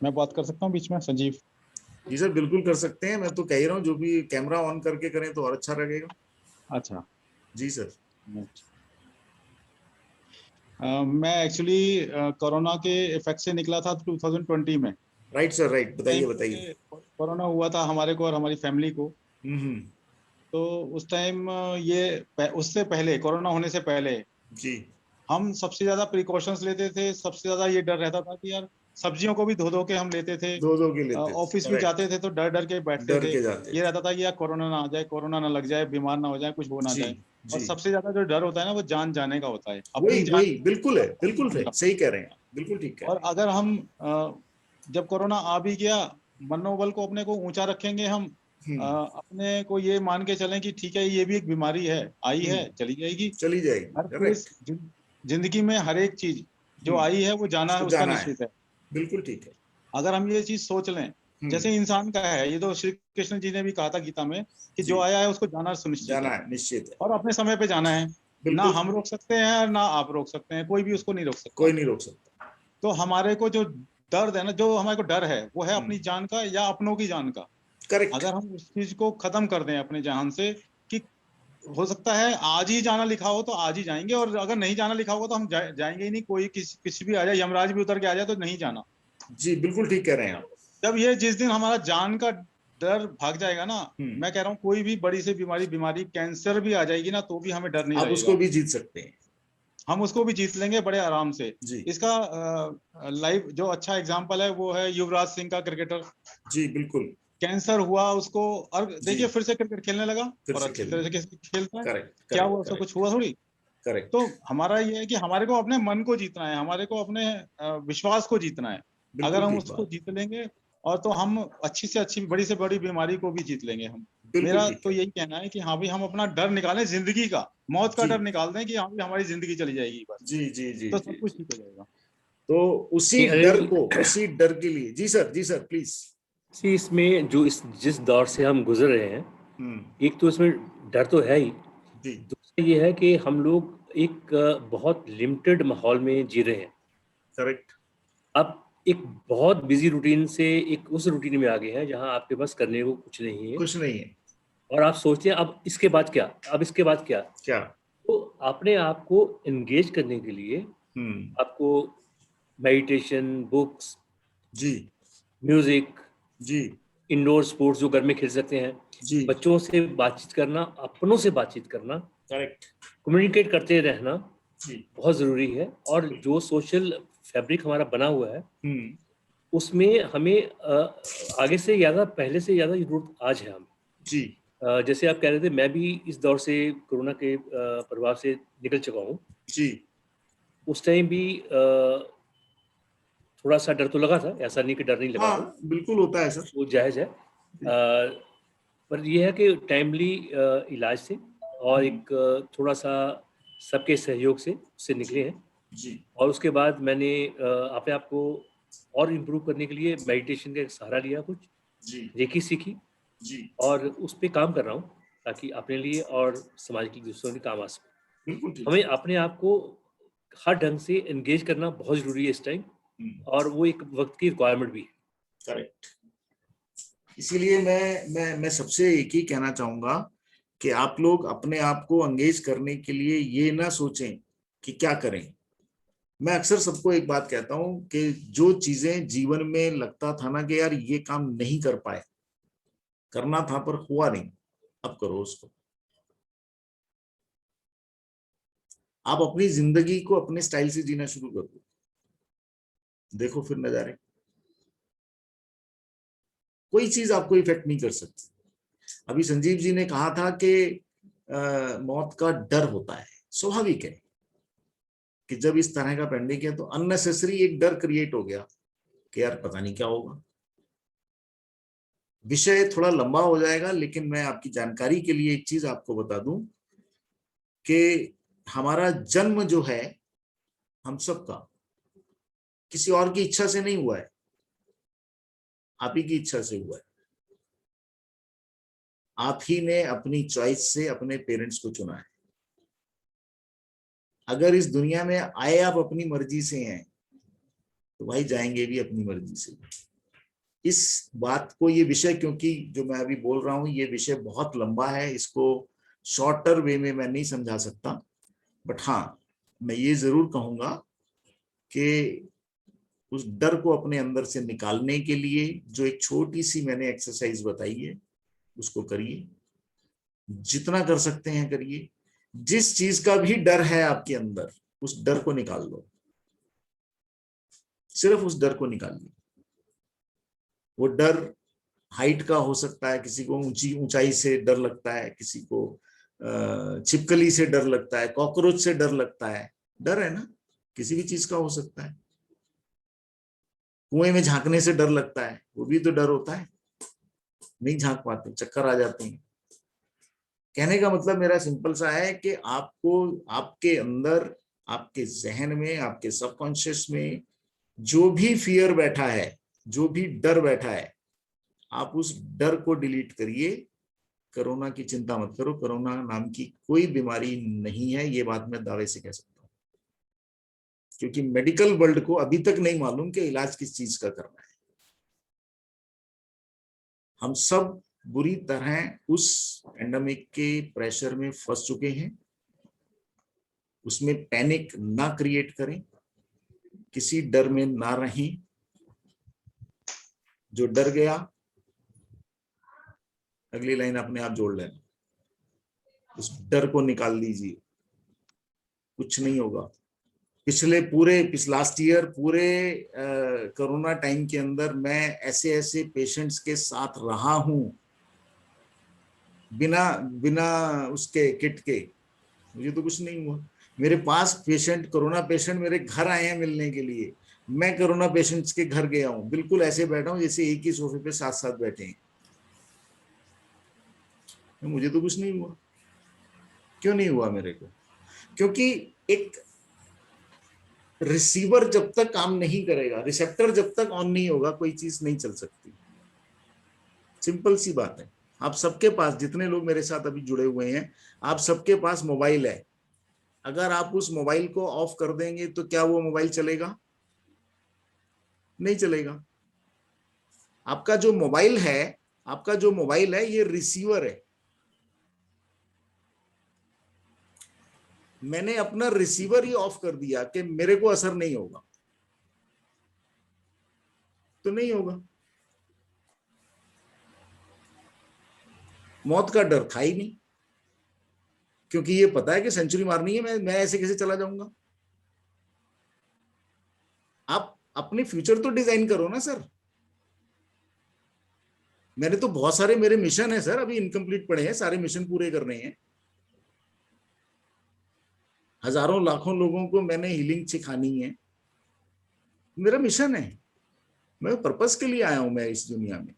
मैं बात कर सकता हूँ बीच में? संजीव जी सर, बिल्कुल कर सकते हैं। मैं तो कह ही रहा हूँ, जो भी कैमरा ऑन करके करें तो और अच्छा लगेगा। अच्छा जी सर। मैं एक्चुअली कोरोना के इफेक्ट से निकला था 2020 में। Right sir, right. बताइए बताइए। कोरोना हुआ था हमारे को और हमारी फैमिली को। तो उस टाइम उससे पहले, कोरोना होने से पहले जी, हम सबसे ज्यादा प्रिकॉशंस लेते थे। सबसे ज्यादा ये डर रहता था कि यार सब्जियों को भी धो के हम लेते थे। दो के लेते थे। ऑफिस भी जाते थे तो डर डर के बैठते थे। ये रहता था कि यार कोरोना ना आ जाए, कोरोना ना लग जाए, बीमार ना हो जाए, कुछ हो ना जाए। और सबसे ज्यादा जो डर होता है ना, वो जान जाने का होता है। वही बिल्कुल है, बिल्कुल सही कह रहे हैं, बिल्कुल ठीक है। और अगर हम जब कोरोना आ भी गया, मनोबल को अपने को ऊंचा रखेंगे हम, अपने को ये मान के चलें कि ठीक है, ये भी एक बीमारी है, आई है, चली जाएगी। हर जिंदगी में हर एक चीज जो आई है वो जाना है, उसका निश्चित है। बिल्कुल ठीक है। अगर हम ये चीज सोच लें, जैसे इंसान का है, ये तो श्री कृष्ण जी ने भी कहा था गीता में कि जो आया है उसको जाना सुनिश्चित है, निश्चित है, और अपने समय पे जाना है। ना हम रोक सकते हैं ना आप रोक सकते हैं, कोई भी उसको नहीं रोक सकता। कोई नहीं रोक सकता। तो हमारे को जो दर्द है ना, जो हमारे को डर है, वो है अपनी जान का या अपनों की जान का। करेक्ट। अगर हम उस चीज को खत्म कर दें अपने जहान से, कि हो सकता है आज ही जाना लिखा हो तो आज ही जाएंगे, और अगर नहीं जाना लिखा होगा तो हम जाएंगे ही नहीं। कोई किसी भी आ जाए, यमराज भी उतर के आ जाए तो नहीं जाना। जी बिल्कुल ठीक कह रहे हैं आप। जब ये जिस दिन हमारा जान का डर भाग जाएगा ना, मैं कह रहा हूँ कोई भी बड़ी से बीमारी कैंसर भी आ जाएगी ना, तो भी हमें डर नहीं आप रहेगा। उसको भी जीत सकते हैं। हम उसको भी जीत लेंगे बड़े आराम से। इसका लाइव जो अच्छा एग्जांपल है वो है युवराज सिंह का, क्रिकेटर। जी बिल्कुल। कैंसर हुआ उसको, और देखिए फिर से क्रिकेट खेलने लगा और अच्छी तरह से खेलता है। क्या हुआ उसको? कुछ हुआ थोड़ी। करेक्ट। तो हमारा ये है कि हमारे को अपने मन को जीतना है, हमारे को अपने विश्वास को जीतना है। अगर हम उसको जीत लेंगे, और तो हम अच्छी से अच्छी, बड़ी से बड़ी बीमारी को भी जीत लेंगे हम। मेरा तो यही कहना है कि हाँ भाई, हम अपना डर निकालें जिंदगी का, मौत का डर निकाल दें कि हाँ भाई हमारी जिंदगी चली जाएगी बस। जी तो सब कुछ ठीक हो जाएगा। तो उसी डर के लिए जी सर प्लीज। इसमें जिस दौर से हम गुजर रहे हैं, एक तो इसमें डर तो है ही, दूसरा ये है कि हम लोग एक बहुत लिमिटेड माहौल में जी रहे हैं। करेक्ट। अब एक बहुत बिजी रूटीन से एक उस रूटीन में आ गए हैं जहां आपके पास करने को कुछ नहीं है, और आप सोचते हैं अब इसके बाद क्या। तो अपने आप को एंगेज करने के लिए आपको meditation, books, music, indoor sports जो घर में खेल सकते हैं, बच्चों से बातचीत करना, अपनों से बातचीत करना, करेक्ट, कम्युनिकेट करते रहना, बहुत जरूरी है। और जो सोशल फैब्रिक हमारा बना हुआ है उसमें हमें आगे से ज्यादा, पहले से ज्यादा जरूरत आज है हमें जी। जैसे आप कह रहे थे, मैं भी इस दौर से कोरोना के प्रभाव से निकल चुका हूँ जी। उस टाइम भी थोड़ा सा डर तो लगा था, ऐसा नहीं कि डर नहीं लगा। हाँ, बिल्कुल होता है सर, वो जायज है। पर यह है कि टाइमली इलाज से और एक थोड़ा सा सबके सहयोग से उससे निकले हैं जी। और उसके बाद मैंने अपने आप को और इम्प्रूव करने के लिए मेडिटेशन का एक सहारा लिया, कुछ जी। रेकी सीखी जी। और उस पर काम कर रहा हूँ ताकि अपने लिए और समाज के दूसरों के काम आ सके। बिल्कुल हमें अपने आप को हर ढंग से एंगेज करना बहुत जरूरी है इस टाइम, और वो एक वक्त की रिक्वायरमेंट भी है। करेक्ट। इसीलिए मैं सबसे एक ही कहना चाहूंगा कि आप लोग अपने आप को एंगेज करने के लिए ये ना सोचें कि क्या करें। मैं अक्सर सबको एक बात कहता हूं कि जो चीजें जीवन में लगता था ना कि यार ये काम नहीं कर पाए, करना था पर हुआ नहीं, अब करो उसको। आप अपनी जिंदगी को अपने स्टाइल से जीना शुरू कर दो, देखो फिर नजारे। कोई चीज आपको इफेक्ट नहीं कर सकती। अभी संजीव जी ने कहा था कि मौत का डर होता है। स्वाभाविक है कि जब इस तरह का पेंडिंग है तो अननेसेसरी एक डर क्रिएट हो गया कि यार पता नहीं क्या होगा। विषय थोड़ा लंबा हो जाएगा, लेकिन मैं आपकी जानकारी के लिए एक चीज आपको बता दूं कि हमारा जन्म जो है हम सबका किसी और की इच्छा से नहीं हुआ है, आप ही की इच्छा से हुआ है। आप ही ने अपनी चॉइस से अपने पेरेंट्स को चुना है। अगर इस दुनिया में आए आप अपनी मर्जी से हैं तो भाई जाएंगे भी अपनी मर्जी से। इस बात को, ये विषय, क्योंकि जो मैं अभी बोल रहा हूं ये विषय बहुत लंबा है, इसको शॉर्टर वे में मैं नहीं समझा सकता। बट हाँ, मैं ये जरूर कहूंगा कि उस डर को अपने अंदर से निकालने के लिए जो एक छोटी सी मैंने एक्सरसाइज बताई है उसको करिए, जितना कर सकते हैं करिए। जिस चीज का भी डर है आपके अंदर उस डर को निकाल दो, सिर्फ उस डर को निकालिए। वो डर हाइट का हो सकता है, किसी को ऊंचाई से डर लगता है, किसी को छिपकली से डर लगता है, कॉकरोच से डर लगता है। डर है ना, किसी भी चीज का हो सकता है। कुएं में झांकने से डर लगता है, वो भी तो डर होता है, नहीं झांक पाते, चक्कर आ जाते हैं। कहने का मतलब मेरा सिंपल सा है कि आपको आपके अंदर, आपके जहन में, आपके सबकॉन्शियस में जो भी फियर बैठा है, जो भी डर बैठा है, आप उस डर को डिलीट करिए। कोरोना की चिंता मत करो, कोरोना नाम की कोई बीमारी नहीं है, ये बात मैं दावे से कह सकता हूं, क्योंकि मेडिकल वर्ल्ड को अभी तक नहीं मालूम कि इलाज किस चीज का करना है। हम सब बुरी तरह उस एंडेमिक के प्रेशर में फंस चुके हैं। उसमें पैनिक ना क्रिएट करें, किसी डर में ना रहें। जो डर गया, अगली लाइन अपने आप जोड़ लेना, उस डर को निकाल दीजिए, कुछ नहीं होगा। लास्ट ईयर पूरे कोरोना टाइम के अंदर मैं ऐसे ऐसे पेशेंट्स के साथ रहा हूं, बिना बिना उसके किट के, मुझे तो कुछ नहीं हुआ। मेरे पास पेशेंट, कोरोना पेशेंट मेरे घर आए हैं मिलने के लिए, मैं कोरोना पेशेंट्स के घर गया हूं, बिल्कुल ऐसे बैठा हूं जैसे एक ही सोफे पे साथ साथ बैठे हैं। मुझे तो कुछ नहीं हुआ। क्यों नहीं हुआ मेरे को? क्योंकि एक रिसीवर जब तक काम नहीं करेगा, रिसेप्टर जब तक ऑन नहीं होगा, कोई चीज नहीं चल सकती। सिंपल सी बात है। आप सबके पास, जितने लोग मेरे साथ अभी जुड़े हुए हैं, आप सबके पास मोबाइल है। अगर आप उस मोबाइल को ऑफ कर देंगे तो क्या वो मोबाइल चलेगा? नहीं चलेगा। आपका जो मोबाइल है, आपका जो मोबाइल है ये रिसीवर है। मैंने अपना रिसीवर ही ऑफ कर दिया कि मेरे को असर नहीं होगा, तो नहीं होगा। मौत का डर था ही नहीं, क्योंकि ये पता है कि सेंचुरी मारनी है, मैं ऐसे कैसे चला जाऊंगा। आप अपने फ्यूचर तो डिजाइन करो ना सर। मैंने तो बहुत सारे मेरे मिशन है सर, अभी इनकम्प्लीट पड़े हैं, सारे मिशन पूरे करने हैं। हजारों लाखों लोगों को मैंने हीलिंग सिखानी है, मेरा मिशन है। मैं पर्पस के लिए आया हूं मैं इस दुनिया में।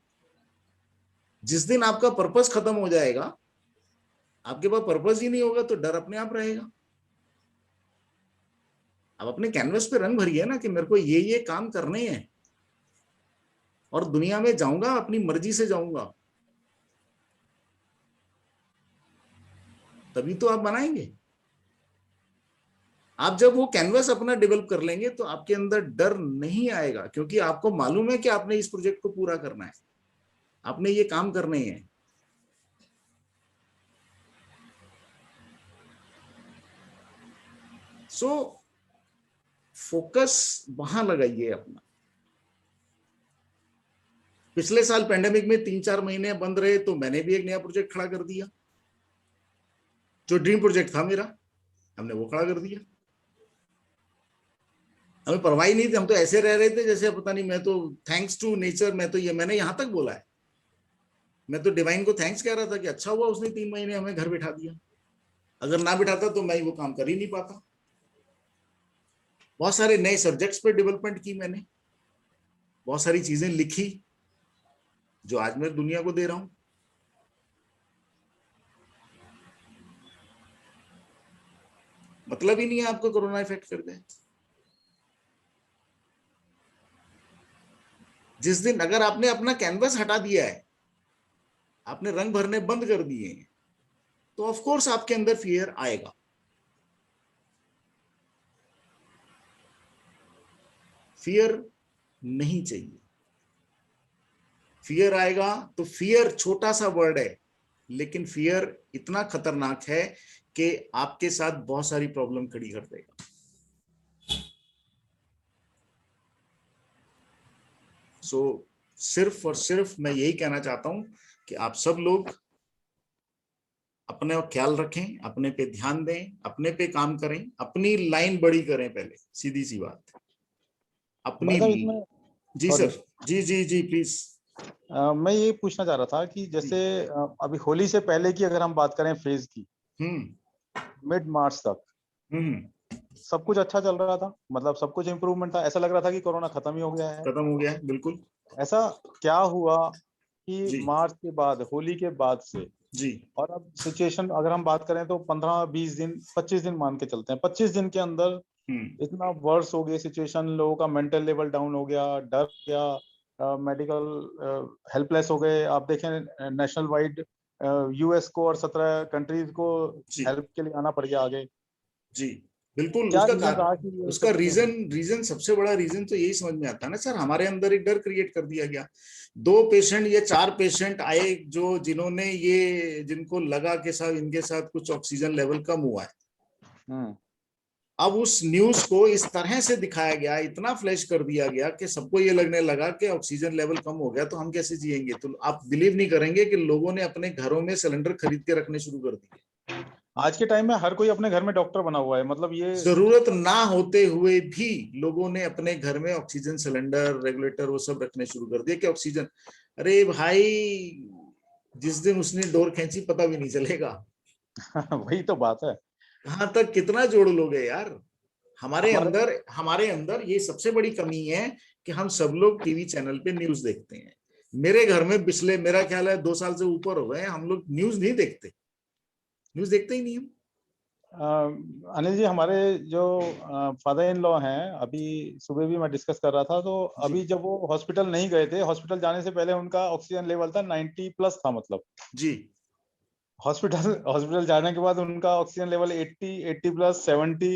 जिस दिन आपका पर्पस खत्म हो जाएगा, आपके पास पर्पस ही नहीं होगा, तो डर अपने आप रहेगा। आप अपने कैनवस पे रंग भरिए ना कि मेरे को ये काम करने हैं, और दुनिया में जाऊंगा अपनी मर्जी से जाऊंगा, तभी तो आप बनाएंगे। आप जब वो कैनवस अपना डेवलप कर लेंगे तो आपके अंदर डर नहीं आएगा, क्योंकि आपको मालूम है कि आपने इस प्रोजेक्ट को पूरा करना है, आपने ये काम करने हैं। सो फोकस वहां लगाइए अपना। पिछले साल पेंडेमिक में 3-4 महीने बंद रहे, तो मैंने भी एक नया प्रोजेक्ट खड़ा कर दिया, जो ड्रीम प्रोजेक्ट था मेरा, हमने वो खड़ा कर दिया। हमें परवाह ही नहीं थी, हम तो ऐसे रह रहे थे जैसे पता नहीं, मैं तो थैंक्स टू नेचर, मैंने यहां तक बोला है, मैं तो डिवाइन को थैंक्स कह रहा था कि अच्छा हुआ उसने 3 महीने हमें घर बिठा दिया, अगर ना बिठाता तो मैं वो काम कर ही नहीं पाता। बहुत सारे नए सब्जेक्ट्स पे डेवलपमेंट की मैंने, बहुत सारी चीजें लिखी जो आज मैं दुनिया को दे रहा हूं। मतलब ही नहीं है आपको कोरोना इफेक्ट कर दे। जिस दिन अगर आपने अपना कैनवस हटा दिया है, आपने रंग भरने बंद कर दिए हैं, तो ऑफ कोर्स आपके अंदर फियर आएगा। फियर नहीं चाहिए। फियर आएगा तो, फियर छोटा सा वर्ड है, लेकिन फियर इतना खतरनाक है कि आपके साथ बहुत सारी प्रॉब्लम खड़ी कर देगा। सो सिर्फ और सिर्फ मैं यही कहना चाहता हूं कि आप सब लोग अपने ख्याल रखें, अपने पे ध्यान दें, अपने पे काम करें, अपनी लाइन बड़ी करें। पहले सीधी सी बात, अपनी। जी सर, जी प्लीज। मैं ये पूछना चाह रहा था कि जैसे अभी होली से पहले की अगर हम बात करें फेज की, मिड मार्च तक सब कुछ अच्छा चल रहा था, मतलब सब कुछ इम्प्रूवमेंट था, ऐसा लग रहा था कि कोरोना खत्म ही हो गया है। खत्म हो गया है, बिल्कुल। ऐसा क्या हुआ कि मार्च के बाद, होली के बाद से जी, और अब सिचुएशन अगर हम बात करें तो 15-20 दिन 25 दिन मान के चलते हैं, 25 दिन के अंदर इतना वर्स हो गया सिचुएशन, लोगों का मेंटल लेवल डाउन हो गया, डर गया, मेडिकल हेल्पलेस हो गए। आप देखें नेशनल वाइड यूएस को और 17 कंट्रीज को हेल्प के लिए आना पड़ गया आगे। जी बिल्कुल। उसका रीजन सबसे बड़ा रीजन तो यही समझ में आता है ना सर, हमारे अंदर एक डर क्रिएट कर दिया गया। 2 पेशेंट या 4 पेशेंट आए जो जिन्होंने जिनको लगा कि साहब इनके साथ कुछ ऑक्सीजन लेवल कम हुआ है। अब उस न्यूज को इस तरह से दिखाया गया, इतना फ्लैश कर दिया गया कि सबको ये लगने लगा कि ऑक्सीजन लेवल कम हो गया तो हम कैसे जिएंगे। तो आप बिलीव नहीं करेंगे कि लोगों ने अपने घरों में सिलेंडर खरीद के रखने शुरू कर दिए। आज के टाइम में हर कोई अपने घर में डॉक्टर बना हुआ है, मतलब ये जरूरत ना होते हुए भी लोगों ने अपने घर में ऑक्सीजन सिलेंडर, रेगुलेटर वो सब रखने शुरू कर दिए कि ऑक्सीजन। अरे भाई, जिस दिन उसने डोर खींची पता भी नहीं चलेगा। वही तो बात है, कहां तक कितना जोड़ लोगे यार। हमारे अंदर ये सबसे बड़ी कमी है कि हम सब लोग टीवी चैनल पे न्यूज देखते हैं। मेरे घर में पिछले मेरा ख्याल है 2 साल से ऊपर हो गए हम लोग न्यूज नहीं देखते, न्यूज देखते ही नहीं हम। अनिल जी, हमारे जो फादर इन लॉ हैं, अभी सुबह भी मैं डिस्कस कर रहा था, तो अभी जब वो हॉस्पिटल नहीं गए थे, हॉस्पिटल जाने से पहले उनका ऑक्सीजन लेवल था 90+ था, मतलब जी। हॉस्पिटल जाने के बाद उनका ऑक्सीजन लेवल 80+ 70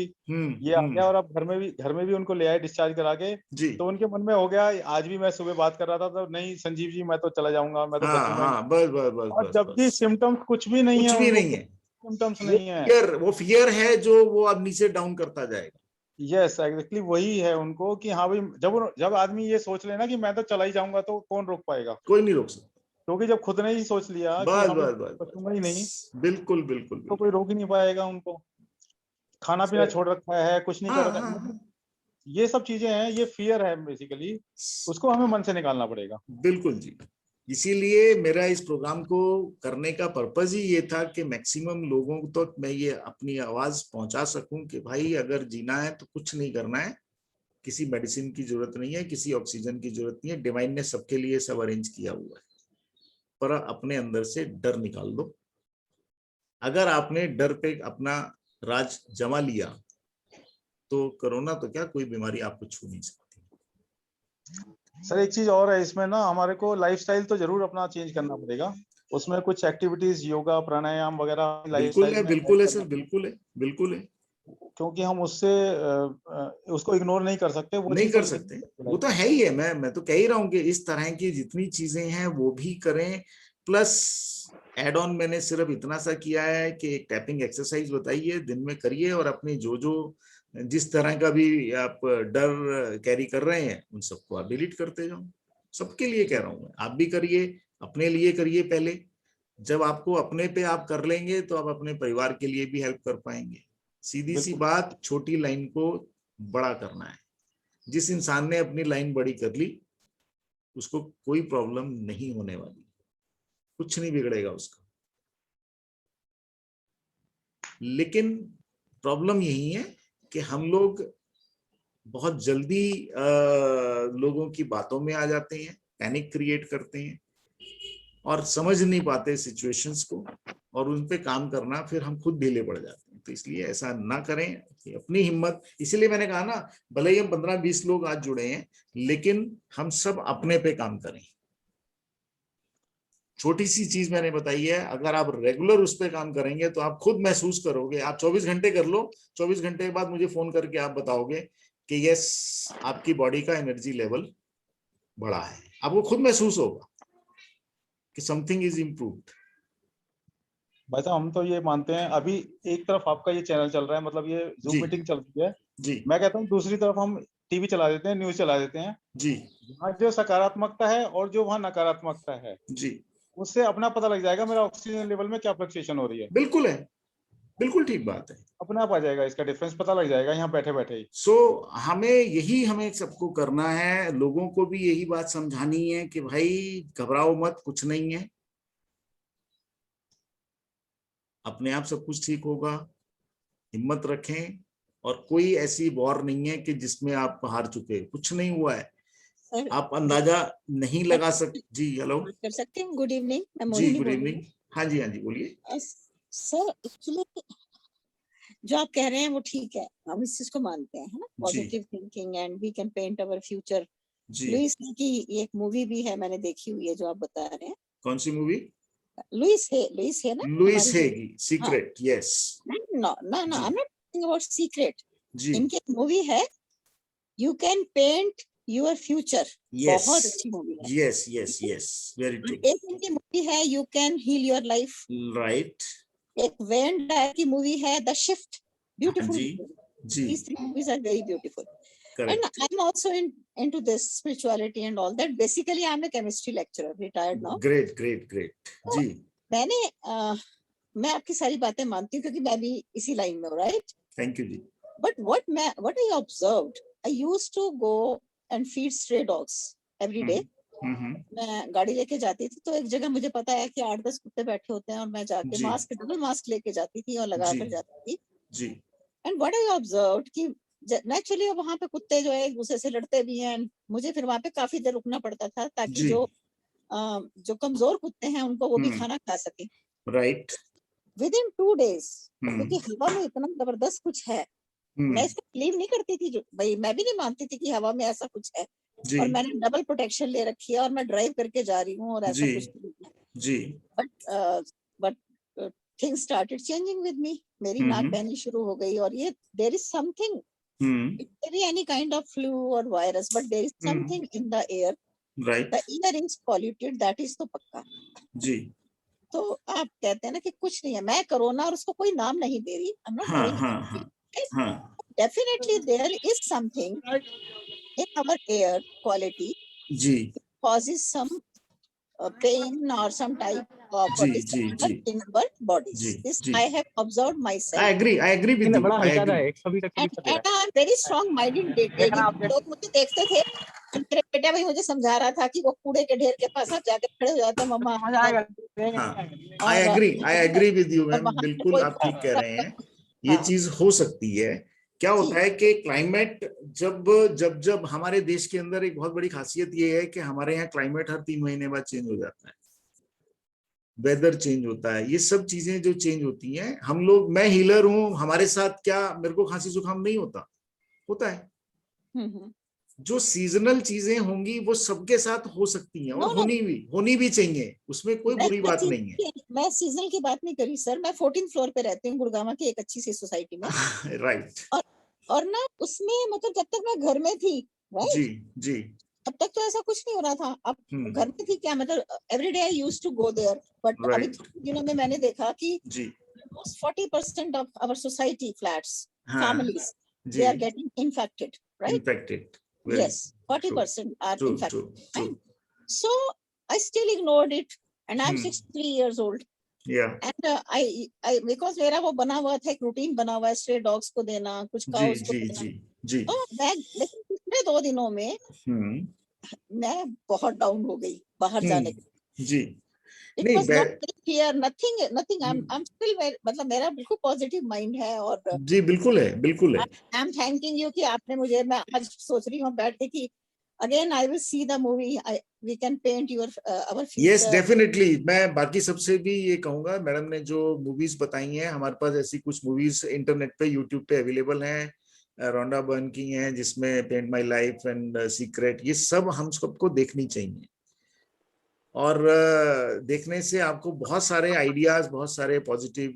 ये आ गया, और अब घर में भी उनको ले आए डिस्चार्ज करा के। तो उनके मन में हो गया, आज भी मैं सुबह बात कर रहा था तो नहीं संजीव जी मैं तो चला जाऊंगा, मैं तो बचूंगा। बस और जबकि सिम्टम्स कुछ भी नहीं है, सिम्टम्स नहीं है, वो फियर है जो वो अब नीचे डाउन करता जाएगा। यस एग्जैक्टली वही है उनको कि हाँ भाई, जब आदमी ये सोच लेना कि मैं तो चला ही जाऊंगा तो कौन रोक पाएगा? कोई नहीं रोक सकता। क्योंकि जब खुद ने ही सोच लिया कि बस हाँ बस भाई बस बचूंगा ही नहीं, बिल्कुल बिल्कुल तो कोई रोक ही नहीं पाएगा उनको। खाना पीना छोड़ रखा है, कुछ नहीं कर रखा है, मतलब ये सब चीजें हैं, ये फियर है बेसिकली, उसको हमें मन से निकालना पड़ेगा। बिल्कुल जी। इसीलिए मेरा इस प्रोग्राम को करने का पर्पज ही ये था कि मैक्सिमम लोगों तक तो मैं ये अपनी आवाज पहुंचा सकूं कि भाई अगर जीना है तो कुछ नहीं करना है, किसी मेडिसिन की जरूरत नहीं है, किसी ऑक्सीजन की जरूरत नहीं है, डिवाइन ने सबके लिए सब अरेंज किया हुआ है, पर अपने अंदर से डर निकाल दो। अगर आपने डर पे अपना राज जमा लिया तो कोरोना तो क्या, कोई बीमारी आपको छू नहीं सकती। सर एक चीज और है इसमें ना, हमारे को लाइफस्टाइल तो जरूर अपना चेंज करना पड़ेगा, उसमें कुछ एक्टिविटीज योगा प्राणायाम वगैरह बिल्कुल है, बिल्कुल है सर, बिल्कुल है, बिल्कुल है, क्योंकि हम उससे उसको इग्नोर नहीं कर सकते, वो नहीं चीज कर सकते, वो तो है ही है। मैं तो कह ही रहा हूँ कि इस तरह की जितनी चीजें हैं वो भी करें, प्लस एड ऑन मैंने सिर्फ इतना सा किया है कि एक टैपिंग एक्सरसाइज बताई है, दिन में करिए, और अपनी जो जो जिस तरह का भी आप डर कैरी कर रहे हैं उन सबको आप डिलीट करते जाओ। सबके लिए कह रहा हूँ, आप भी करिए, अपने लिए करिए पहले। जब आपको अपने पे आप कर लेंगे तो आप अपने परिवार के लिए भी हेल्प कर पाएंगे। सीधी सी बात, छोटी लाइन को बड़ा करना है। जिस इंसान ने अपनी लाइन बड़ी कर ली उसको कोई प्रॉब्लम नहीं होने वाली, कुछ नहीं बिगड़ेगा उसका। लेकिन प्रॉब्लम यही है कि हम लोग बहुत जल्दी लोगों की बातों में आ जाते हैं, पैनिक क्रिएट करते हैं और समझ नहीं पाते सिचुएशंस को, और उन पे काम करना फिर हम खुद ढीले पड़ जाते हैं। तो इसलिए ऐसा ना करें, कि अपनी हिम्मत, इसीलिए मैंने कहा ना, भले ही हम 15-20 लोग आज जुड़े हैं लेकिन हम सब अपने पे काम करें। छोटी सी चीज मैंने बताई है, अगर आप रेगुलर उस पर काम करेंगे तो आप खुद महसूस करोगे। आप 24 घंटे कर लो, 24 घंटे के बाद मुझे फोन करके आप बताओगे कि यस आपकी बॉडी का एनर्जी लेवल बढ़ा है, आपको खुद महसूस होगा कि समथिंग इज इम्प्रूव्ड। भाई साहब हम तो ये मानते हैं, अभी एक तरफ आपका ये चैनल चल रहा है, मतलब ये जूम मीटिंग चल रही है जी, मैं कहता हूँ दूसरी तरफ हम टीवी चला देते हैं, न्यूज चला देते हैं जी, वहाँ जो सकारात्मकता है और जो वहाँ नकारात्मकता है जी, उससे अपना पता लग जाएगा मेरा ऑक्सीजन लेवल में क्या फ्लक्चुएशन हो रही है। बिल्कुल है, बिल्कुल ठीक बात है, अपने आप आ जाएगा, इसका डिफरेंस पता लग जाएगा यहाँ बैठे बैठे ही। हमें सबको करना है, लोगों को भी यही बात समझानी है कि भाई घबराओ मत, कुछ नहीं है, अपने आप सब कुछ ठीक होगा, हिम्मत रखें। और कोई ऐसी वॉर नहीं है कि जिसमें आप हार चुके, कुछ नहीं हुआ है, आप अंदाजा नहीं लगा सकते। जी हेलो, कर सकते हैं। गुड इवनिंग, जी गुड इवनिंग। हाँ जी, हाँ जी बोलिए। सर एक्चुअली जो आप कह रहे हैं वो ठीक है, हम इस चीज को मानते हैं, है ना, positive thinking and we can paint our future. Louise Hay की एक मूवी भी है, मैंने देखी हुई है जो आप बता रहे हैं। कौन सी मूवी? लुइस है ना, लुइस हे की secret. Yes, no no no, I am not talking about secret. जी, इनके मूवी है you can paint your future, बहुत अच्छी मूवी है। Yes yes yes, very true. एक इनकी मूवी है you can heal your life, right. एक वेन डायर की मूवी है द शिफ्ट, ब्यूटीफुल। जी, these three movies are very beautiful. correct. And I'm also into this spirituality and all that. Basically I'm a chemistry lecturer, retired now. Great तो जी, मैं आपकी सारी बातें मानती हूँ क्योंकि मैं भी इसी लाइन में हूँ, राइट? थैंक यू जी। But what I observed, I used to go and feed stray dogs every day. मैं गाड़ी लेके जाती थी तो एक जगह मुझे पता है कि 8-10 कुत्ते बैठे होते हैं और मैं जाके डबल मास्क लेके जाती थी और लगा कर जाती थी जी। एंड व्हाट आई ऑब्जर्व्ड कि नेचुरली वहां पे कुत्ते जो है एक दूसरे से लड़ते भी हैं, मुझे फिर वहां पे काफी देर रुकना पड़ता था ताकि जो कमजोर कुत्ते हैं उनको वो भी खाना खा सके। राइट। विद इन 2 days, क्योंकि हवा में इतना जबरदस्त कुछ है, मैं इसको बिलीव नहीं करती थी, जो भाई मैं भी नहीं मानती थी कि हवा में ऐसा कुछ है, और मैंने डबल प्रोटेक्शन ले रखी है और मैं ड्राइव करके जा रही हूँ और ऐसा कुछ नहीं है। But things started changing with me, मेरी नाक बहनी शुरू हो गई और ये there is something, it may be any kind of flu or virus, but there is something in the air, right, the air is polluted, that is तो पक्का जी। तो आप कहते हैं ना कि कुछ नहीं है, मैं कोरोना और उसको कोई नाम नहीं दे रही, I am not doing, definitely there is something in our air quality जी causes some pain or some type of disorder in our bodies. This I have observed myself. I agree with you. I agree. And I am very strong minded. लोग मुझे देखते थे, मेरे बेटा भाई मुझे समझा रहा था कि वो कूड़े के ढेर के पास आप जाके खड़े हो जाते, मम्मा I agree with you ma'am, बिल्कुल आप ठीक कह रहे हैं, ये चीज हो सकती है। क्या होता है कि क्लाइमेट जब हमारे देश के अंदर एक बहुत बड़ी खासियत ये है कि हमारे यहाँ क्लाइमेट हर 3 महीने बाद चेंज हो जाता है, वेदर चेंज होता है, ये सब चीजें जो चेंज होती हैं, हम लोग, मैं हीलर हूँ, हमारे साथ क्या मेरे को खांसी जुकाम नहीं होता है। जो सीजनल चीजें होंगी वो सबके साथ हो सकती हैं और होनी भी चाहिए, उसमें कोई बुरी बात नहीं है। मैं सीजनल की बात नहीं करी सर, मैं 14th फ्लोर पे रहती हूँ गुड़गांव की एक अच्छी सी सोसाइटी में। राइट। और ना उसमें मतलब जब तक मैं घर में थी, जी तब तक तो ऐसा कुछ नहीं हो रहा था। अब घर में थी क्या, मतलब everyday I used to go there, but अभी दिनों में मैंने देखा कि 40% of our society flats families they are getting infected, right? Yes, 40% are infected. True. So I still ignored it, and I'm 63 years old. Yeah. And I because मेरा वो बना हुआ था, एक रूटीन बना हुआ है, स्ट्रे डॉग्स को देना, कुछ काउस को देना। जी। तो मैं लेकिन पिछले 2 दिनों में मैं बहुत डाउन हो गई बाहर जाने के। जी। It was not clear, nothing. I'm still very, मतलब मेरा बिल्कुल पॉजिटिव माइंड है और जी बिल्कुल है। आई एम थैंकिंग यू कि आपने मुझे, मैं आज सोच रही हूँ बैठ के कि again I will see the movie, we can paint your our future. Yes definitely. मैं बाकी सबसे भी ये कहूंगा, मैडम ने जो मूवीज बताई हैं, हमारे पास ऐसी कुछ मूवीज इंटरनेट पे, यूट्यूब पे अवेलेबल हैं, रोंडा बर्न की हैं, जिसमें paint my life and secret, ये सब हम सबको देखनी चाहिए। और देखने से आपको बहुत सारे आइडियाज, बहुत सारे पॉजिटिव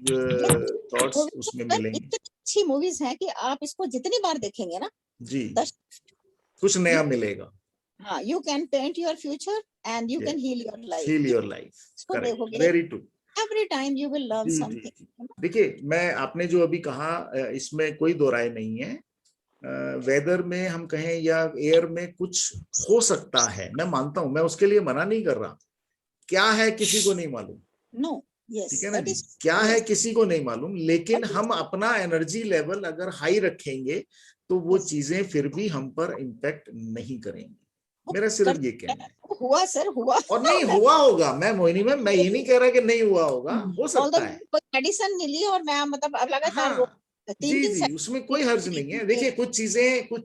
थॉट्स उसमें मिलेंगे। अच्छी मूवीज हैं कि आप इसको जितनी बार देखेंगे ना जी कुछ नया मिलेगा। हाँ, you can paint your future and you can heal your life. Very true. Every time you will learn something. देखिए, मैं आपने जो अभी कहा, इसमें कोई दो राय नहीं है। वेदर में हम कहें या एयर में कुछ हो सकता है, मैं मानता हूं, मैं उसके लिए मना नहीं कर रहा। क्या है किसी को नहीं मालूम। नो, यस, ठीक है ना जी, क्या है किसी को नहीं मालूम, लेकिन हम अपना एनर्जी लेवल अगर हाई रखेंगे तो वो चीजें फिर भी हम पर इम्पैक्ट नहीं करेंगे। मेरा सिर्फ ये कहना है। हुआ सर, हुआ और नहीं हुआ होगा। मैं मोहिनी मैम, मैं ये नहीं कह रहा कि नहीं हुआ होगा, हो सकता है। मेडिसिन मिली और मैं मतलब अब लगातार जी, उसमें कोई हर्ज नहीं है। देखिए, कुछ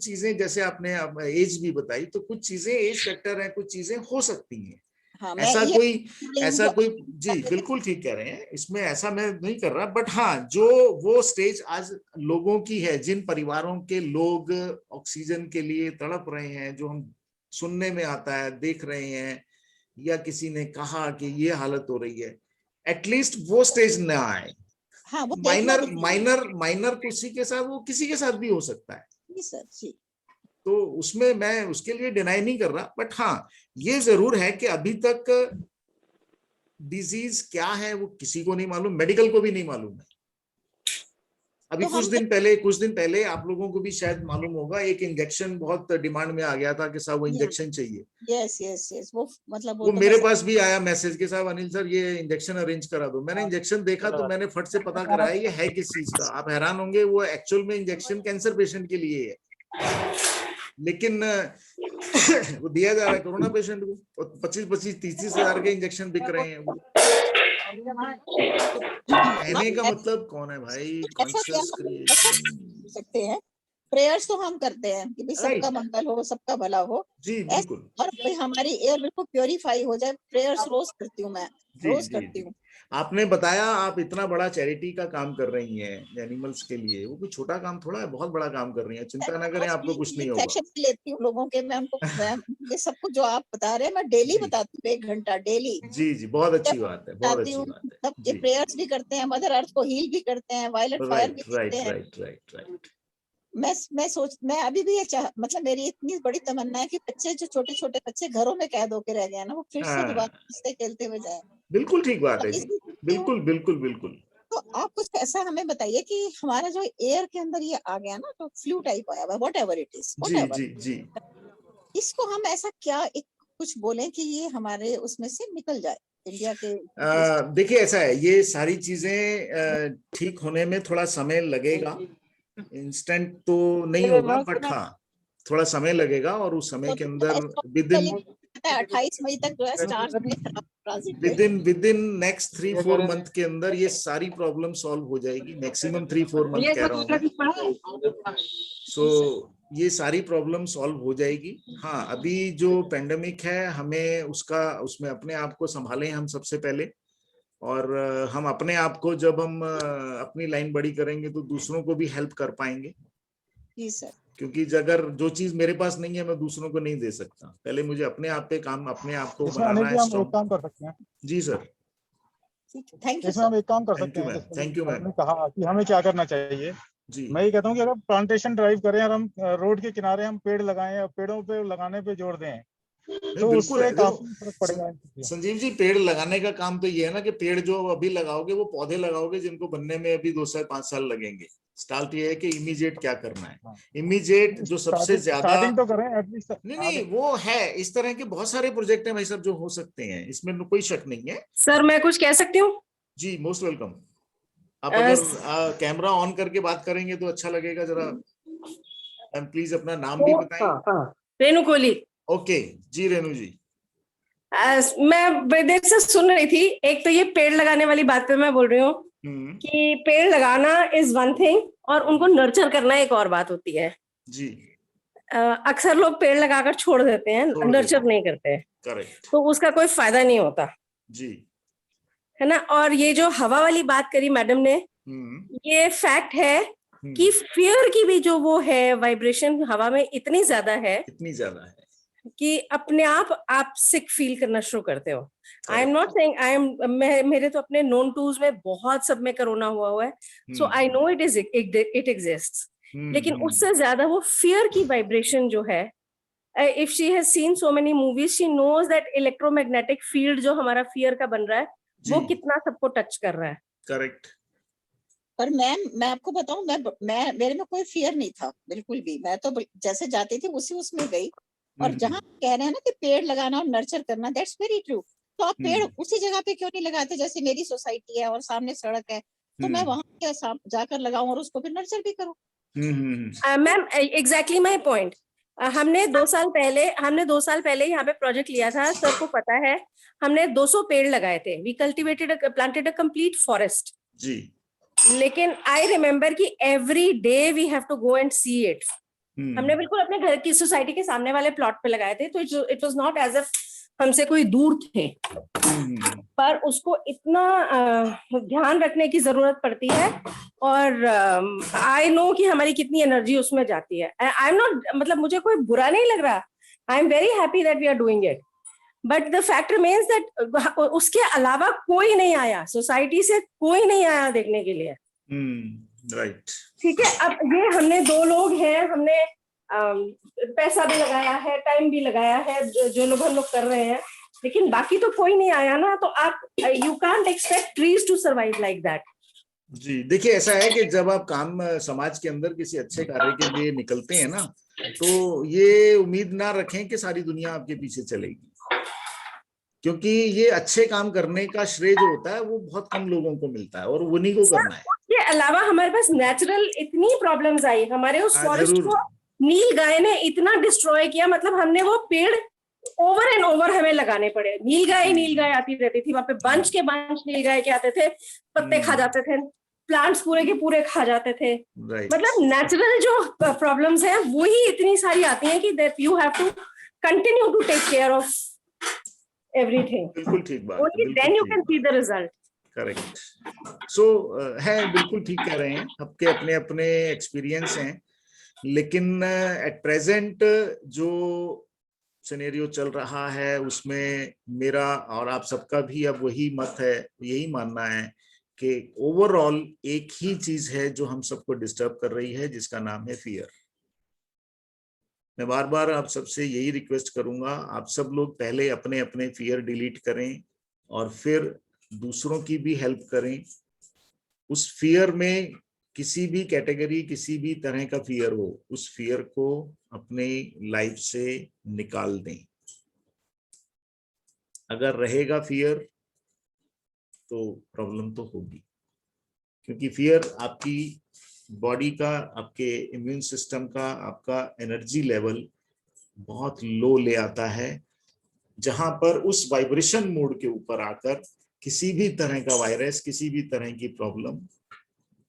चीजें जैसे आपने एज भी बताई, तो कुछ चीजें एज फैक्टर है, कुछ चीजें हो सकती हैं। हाँ, ऐसा कोई जी बिल्कुल ठीक कह रहे हैं, इसमें ऐसा मैं नहीं कर रहा। बट हाँ, जो वो स्टेज आज लोगों की है, जिन परिवारों के लोग ऑक्सीजन के लिए तड़प रहे हैं, जो हम सुनने में आता है, देख रहे हैं, या किसी ने कहा कि ये हालत हो रही है, एटलीस्ट वो स्टेज न आए। हाँ, माइनर किसी के साथ, वो किसी के साथ भी हो सकता है। तो उसमें मैं उसके लिए डिनाई नहीं कर रहा। बट हाँ, ये जरूर है कि अभी तक डिजीज क्या है वो किसी को नहीं मालूम, मेडिकल को भी नहीं मालूम है। अभी कुछ दिन पहले आप लोगों को भी शायद मालूम होगा, एक इंजेक्शन बहुत डिमांड में आ गया था कि साहब वो इंजेक्शन चाहिए। यस, वो मतलब वो मेरे पास भी आया मैसेज के साहब, अनिल सर ये इंजेक्शन अरेंज करा दो। मैंने इंजेक्शन देखा तो मैंने फट से पता कराया ये है किस चीज का। आप हैरान होंगे, वो एक्चुअल में इंजेक्शन कैंसर पेशेंट के लिए है, लेकिन वो दिया जा रहा है कोरोना पेशेंट को, और 25-30 हजार के इंजेक्शन बिक रहे हैं। वो कहने का मतलब कौन है भाई, कॉन्शियस क्रिएशन सकते हैं। प्रेयर्स तो हम करते हैं कि सबका मंगल हो, सबका भला हो। जी बिल्कुल। और हमारी एयर बिल्कुल प्योरीफाई हो जाए, प्रेयर्स रोज करती हूँ मैं, रोज करती हूँ। आपने बताया आप इतना बड़ा चैरिटी का काम कर रही हैं एनिमल्स के लिए, वो कोई छोटा काम थोड़ा है, बहुत बड़ा काम कर रही हैं। चिंता ना करें, आपको कुछ नहीं होगा। सेक्शन लेती हूँ लोगों के, मैं उनको ये सब कुछ जो आप बता रहे हैं मैं डेली बताती हूँ, 1 घंटा डेली। जी, बहुत अच्छी बात है, बहुत अच्छी बात है। सब ये प्रेयर्स भी करते हैं, मदर अर्थ को हील भी करते हैं, वायलेट फायर भी करते हैं। राइट। मैं अभी भी ये मतलब मेरी इतनी बड़ी तमन्ना है कि बच्चे, जो छोटे छोटे बच्चे घरों में कैद होकर रह गए ना, वो फिर से दोबारा हंसते खेलते हुए जाए। बिल्कुल ठीक बात है जी, बिल्कुल। तो आप कुछ ऐसा हमें बताइए कि हमारा जो एयर के अंदर ये आ गया ना, तो फ्लू टाइप आया हुआ, व्हाटएवर इट इज, जी। इसको हम ऐसा क्या एक कुछ बोलें कि ये हमारे उसमें से निकल जाए इंडिया के। देखिए ऐसा है, ये सारी चीजें ठीक होने में थोड़ा समय लगेगा, इंस्टेंट तो नहीं होगा, बट हाँ थोड़ा समय लगेगा, और उस समय के अंदर विद इन 28 मई तक जो है स्टार्स में विद इन नेक्स्ट 3-4 मंथ के अंदर ये सारी प्रॉब्लम सॉल्व हो जाएगी, मैक्सिमम 3-4 मंथ कह रहा हूँ। सो ये सारी प्रॉब्लम सॉल्व हो जाएगी। हाँ, अभी जो पेंडेमिक है हमें उसमें अपने आप को संभालें हम सबसे पहले, और हम अपने आप को जब हम अपनी लाइन बड़ी करेंगे तो दूसरों को भी हेल्प कर पाएंगे। जी सर। क्योंकि अगर जो चीज मेरे पास नहीं है मैं दूसरों को नहीं दे सकता, पहले मुझे अपने आप पे काम, अपने आप को बनाना है स्ट्रॉन्ग। काम कर सकते हैं। जी सर, थैंक यू। इसमें हम एक काम कर सकते हैं, थैंक यू मैम। कहा कि हमें क्या करना चाहिए जी, मैं ये कहता हूँ कि अगर प्लांटेशन ड्राइव करें और हम रोड के किनारे हम पेड़ लगाएं और पेड़ों पे लगाने पे जोर दें तो उससे काफी फर्क पड़ेगा। संजीव जी, पेड़ लगाने का काम तो ये है ना कि पेड़ जो अभी लगाओगे वो पौधे लगाओगे जिनको बनने में अभी 2 से 5 साल लगेंगे। स्टार्ट ये है कि इमीडिएट क्या करना है, इमीडिएट जो सबसे ज्यादा स्टार्टिंग तो करें एटलीस्ट। नहीं वो है, इस तरह के बहुत सारे प्रोजेक्ट हैं भाई साहब जो हो सकते हैं, इसमें कोई शक नहीं है। सर मैं कुछ कह सकती हूँ? जी मोस्ट वेलकम। आप अगर कैमरा ऑन करके बात करेंगे तो अच्छा लगेगा। जरा मैम प्लीज अपना नाम भी बताएं। रेणु कोहली। ओके जी रेणु जी। मैं बड़ी देर से सुन रही थी। एक तो ये पेड़ लगाने वाली बात पे मैं बोल रही हूँ कि पेड़ लगाना इज वन थिंग और उनको नर्चर करना एक और बात होती है जी। अक्सर लोग पेड़ लगाकर छोड़ देते हैं, नर्चर नहीं करते। करेक्ट। तो उसका कोई फायदा नहीं होता जी, है ना। और ये जो हवा वाली बात करी मैडम ने, ये फैक्ट है कि फियर की भी जो वो है वाइब्रेशन हवा में इतनी ज्यादा है कि अपने आप सिक फील करना शुरू करते हो। आई एम नॉट सेइंग मेरे तो अपने नोन टूज में बहुत सब में कोरोना हुआ है, so I know it exists. लेकिन उससे ज्यादा वो फियर की वाइब्रेशन जो है, if she has seen so many movies she knows that electromagnetic field जो हमारा फियर का बन रहा है वो कितना सबको टच कर रहा है। करेक्ट। पर मैम मैं आपको बताऊं, मैं मेरे में कोई फियर नहीं था बिल्कुल भी। मैं तो जैसे जाती थी उसी उसमें गई। और जहाँ कह रहे हैं ना कि पेड़ लगाना और नर्चर करना, दैट्स वेरी ट्रू। तो आप पेड़ उसी जगह पे क्यों नहीं लगाते? जैसे मेरी सोसाइटी है और सामने सड़क है, तो मैं वहां जाकर लगाऊं और उसको फिर नर्चर भी करूं। Ma'am exactly my point. हमने 2 साल पहले यहाँ पे प्रोजेक्ट लिया था, सर को पता है। हमने 200 पेड़ लगाए थे। We planted a complete forest जी। लेकिन आई रिमेम्बर कि every day we have to go and see it. हमने बिल्कुल अपने घर की सोसाइटी के सामने वाले प्लॉट पे लगाए थे, तो it was not as if हमसे कोई दूर थे। पर उसको इतना ध्यान रखने की जरूरत पड़ती है और आई नो कि हमारी कितनी एनर्जी उसमें जाती है। आई एम नॉट, मतलब मुझे कोई बुरा नहीं लग रहा, I am very happy that we are doing it, but the fact remains that उसके अलावा कोई नहीं आया, सोसाइटी से कोई नहीं आया देखने के लिए। राइट। ठीक है, अब ये हमने 2 लोग हैं, हमने पैसा भी लगाया है, टाइम भी लगाया है, जो लोग हम लोग कर रहे हैं, लेकिन बाकी तो कोई नहीं आया ना। तो आप you can't expect trees to survive like that. जी देखिए, ऐसा है कि जब आप काम समाज के अंदर किसी अच्छे कार्य के लिए निकलते हैं ना, तो ये उम्मीद ना रखें कि सारी दुनिया आपके पीछे चलेगी, क्योंकि ये अच्छे काम करने का श्रेय जो होता है वो बहुत कम लोगों को मिलता है और उन्हीं को करना है। उसके अलावा हमारे पास नेचुरल इतनी प्रॉब्लम्स आई, हमारे उस फॉरेस्ट को नील गाय ने इतना डिस्ट्रॉय किया, मतलब हमने वो पेड़ ओवर एंड ओवर हमें लगाने पड़े। नील गाय आती रहती थी वहां पे, बंच के बंच नील गाय के आते थे, पत्ते खा जाते थे, प्लांट्स पूरे के पूरे खा जाते थे। मतलब नेचुरल जो प्रॉब्लम्स हैं वही इतनी सारी आती हैं कि that you have to continue to take care of everything. बिल्कुल ठीक बात, only then you can see the result. Correct. So है, बिल्कुल ठीक कह रहे हैं, सबके अपने अपने एक्सपीरियंस हैं, लेकिन एट प्रेजेंट जो सिनेरियो चल रहा है उसमें मेरा और आप सबका भी अब वही मत है, यही मानना है कि ओवरऑल एक ही चीज है जो हम सबको डिस्टर्ब कर रही है, जिसका नाम है फियर। मैं बार बार आप सबसे यही रिक्वेस्ट करूंगा, आप सब लोग पहले अपने अपने फियर डिलीट करें और फिर दूसरों की भी हेल्प करें। उस फियर में किसी भी कैटेगरी, किसी भी तरह का फियर हो, उस फियर को अपने लाइफ से निकाल दें। अगर रहेगा फियर तो प्रॉब्लम तो होगी, क्योंकि फियर आपकी बॉडी का, आपके इम्यून सिस्टम का, आपका एनर्जी लेवल बहुत लो ले आता है, जहां पर उस वाइब्रेशन मोड के ऊपर आकर किसी भी तरह का वायरस, किसी भी तरह की प्रॉब्लम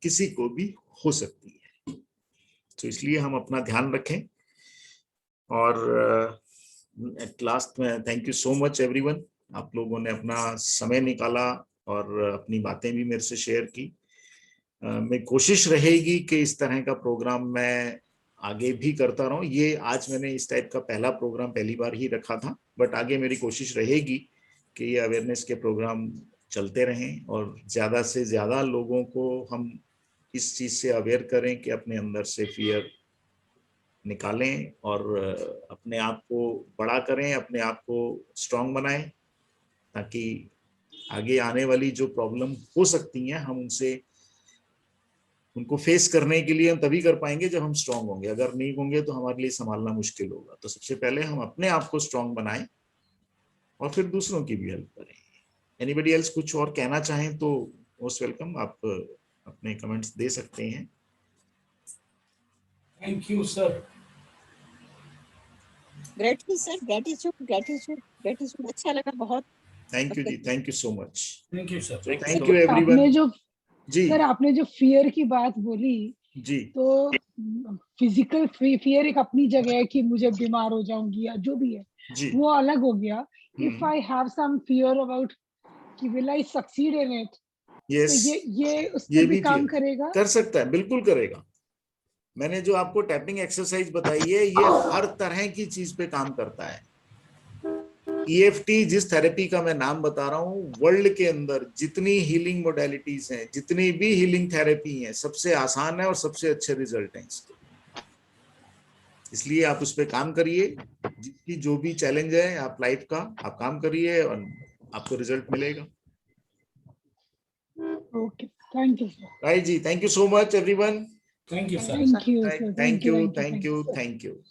किसी को भी हो सकती है। तो इसलिए हम अपना ध्यान रखें। और एट लास्ट में thank you so much everyone, आप लोगों ने अपना समय निकाला और अपनी बातें भी मेरे से शेयर की। मैं कोशिश रहेगी कि इस तरह का प्रोग्राम मैं आगे भी करता रहूं। ये आज मैंने इस टाइप का पहला प्रोग्राम पहली बार ही रखा था, बट आगे मेरी कोशिश रहेगी कि ये अवेयरनेस के प्रोग्राम चलते रहें और ज़्यादा से ज़्यादा लोगों को हम इस चीज़ से अवेयर करें कि अपने अंदर से फियर निकालें और अपने आप को बड़ा करें, अपने आप को स्ट्रांग बनाएं, ताकि आगे आने वाली जो प्रॉब्लम हो सकती हैं हम उनको फेस करने के लिए हम तभी कर पाएंगे जब हम स्ट्रांग होंगे। अगर नहीं होंगे तो हमारे लिए संभालना मुश्किल होगा। तो सबसे पहले हम अपने आप को स्ट्रांग बनाएं और फिर दूसरों की भी हेल्प करें। एनीबडी एल्स कुछ और कहना चाहें तो मोस्ट वेलकम, आप अपने कमेंट्स दे सकते हैं। Thank you sir. Gratitude sir, gratitude gratitude gratitude, अच्छा लगा बहुत। थैंक यू जी, thank you so much. Thank you sir. Thank you everyone. जी सर, आपने जो फियर की बात बोली जी, तो फिजिकल फियर एक अपनी जगह है कि मुझे बीमार हो जाऊंगी या जो भी है जी, वो अलग हो गया। If I have some fear about कि will I succeed in it, तो ये उस पर भी काम करेगा, कर सकता है, बिल्कुल करेगा। मैंने जो आपको टैपिंग एक्सरसाइज बताई है ये हर तरह की चीज पे काम करता है। EFT जिस थेरेपी का मैं नाम बता रहा हूँ, वर्ल्ड के अंदर जितनी हीलिंग मोडेलिटीज हैं, जितनी भी हीलिंग थेरेपी हैं, सबसे आसान है और सबसे अच्छे रिजल्ट हैं इसके। इसलिए आप उस पर काम करिए, जिसकी जो भी चैलेंज है आप लाइफ का, आप काम करिए और आपको रिजल्ट मिलेगा। Okay, thank you sir. Right जी, thank you so much everyone. Thank you sir. Thank you, thank you, thank you, thank you.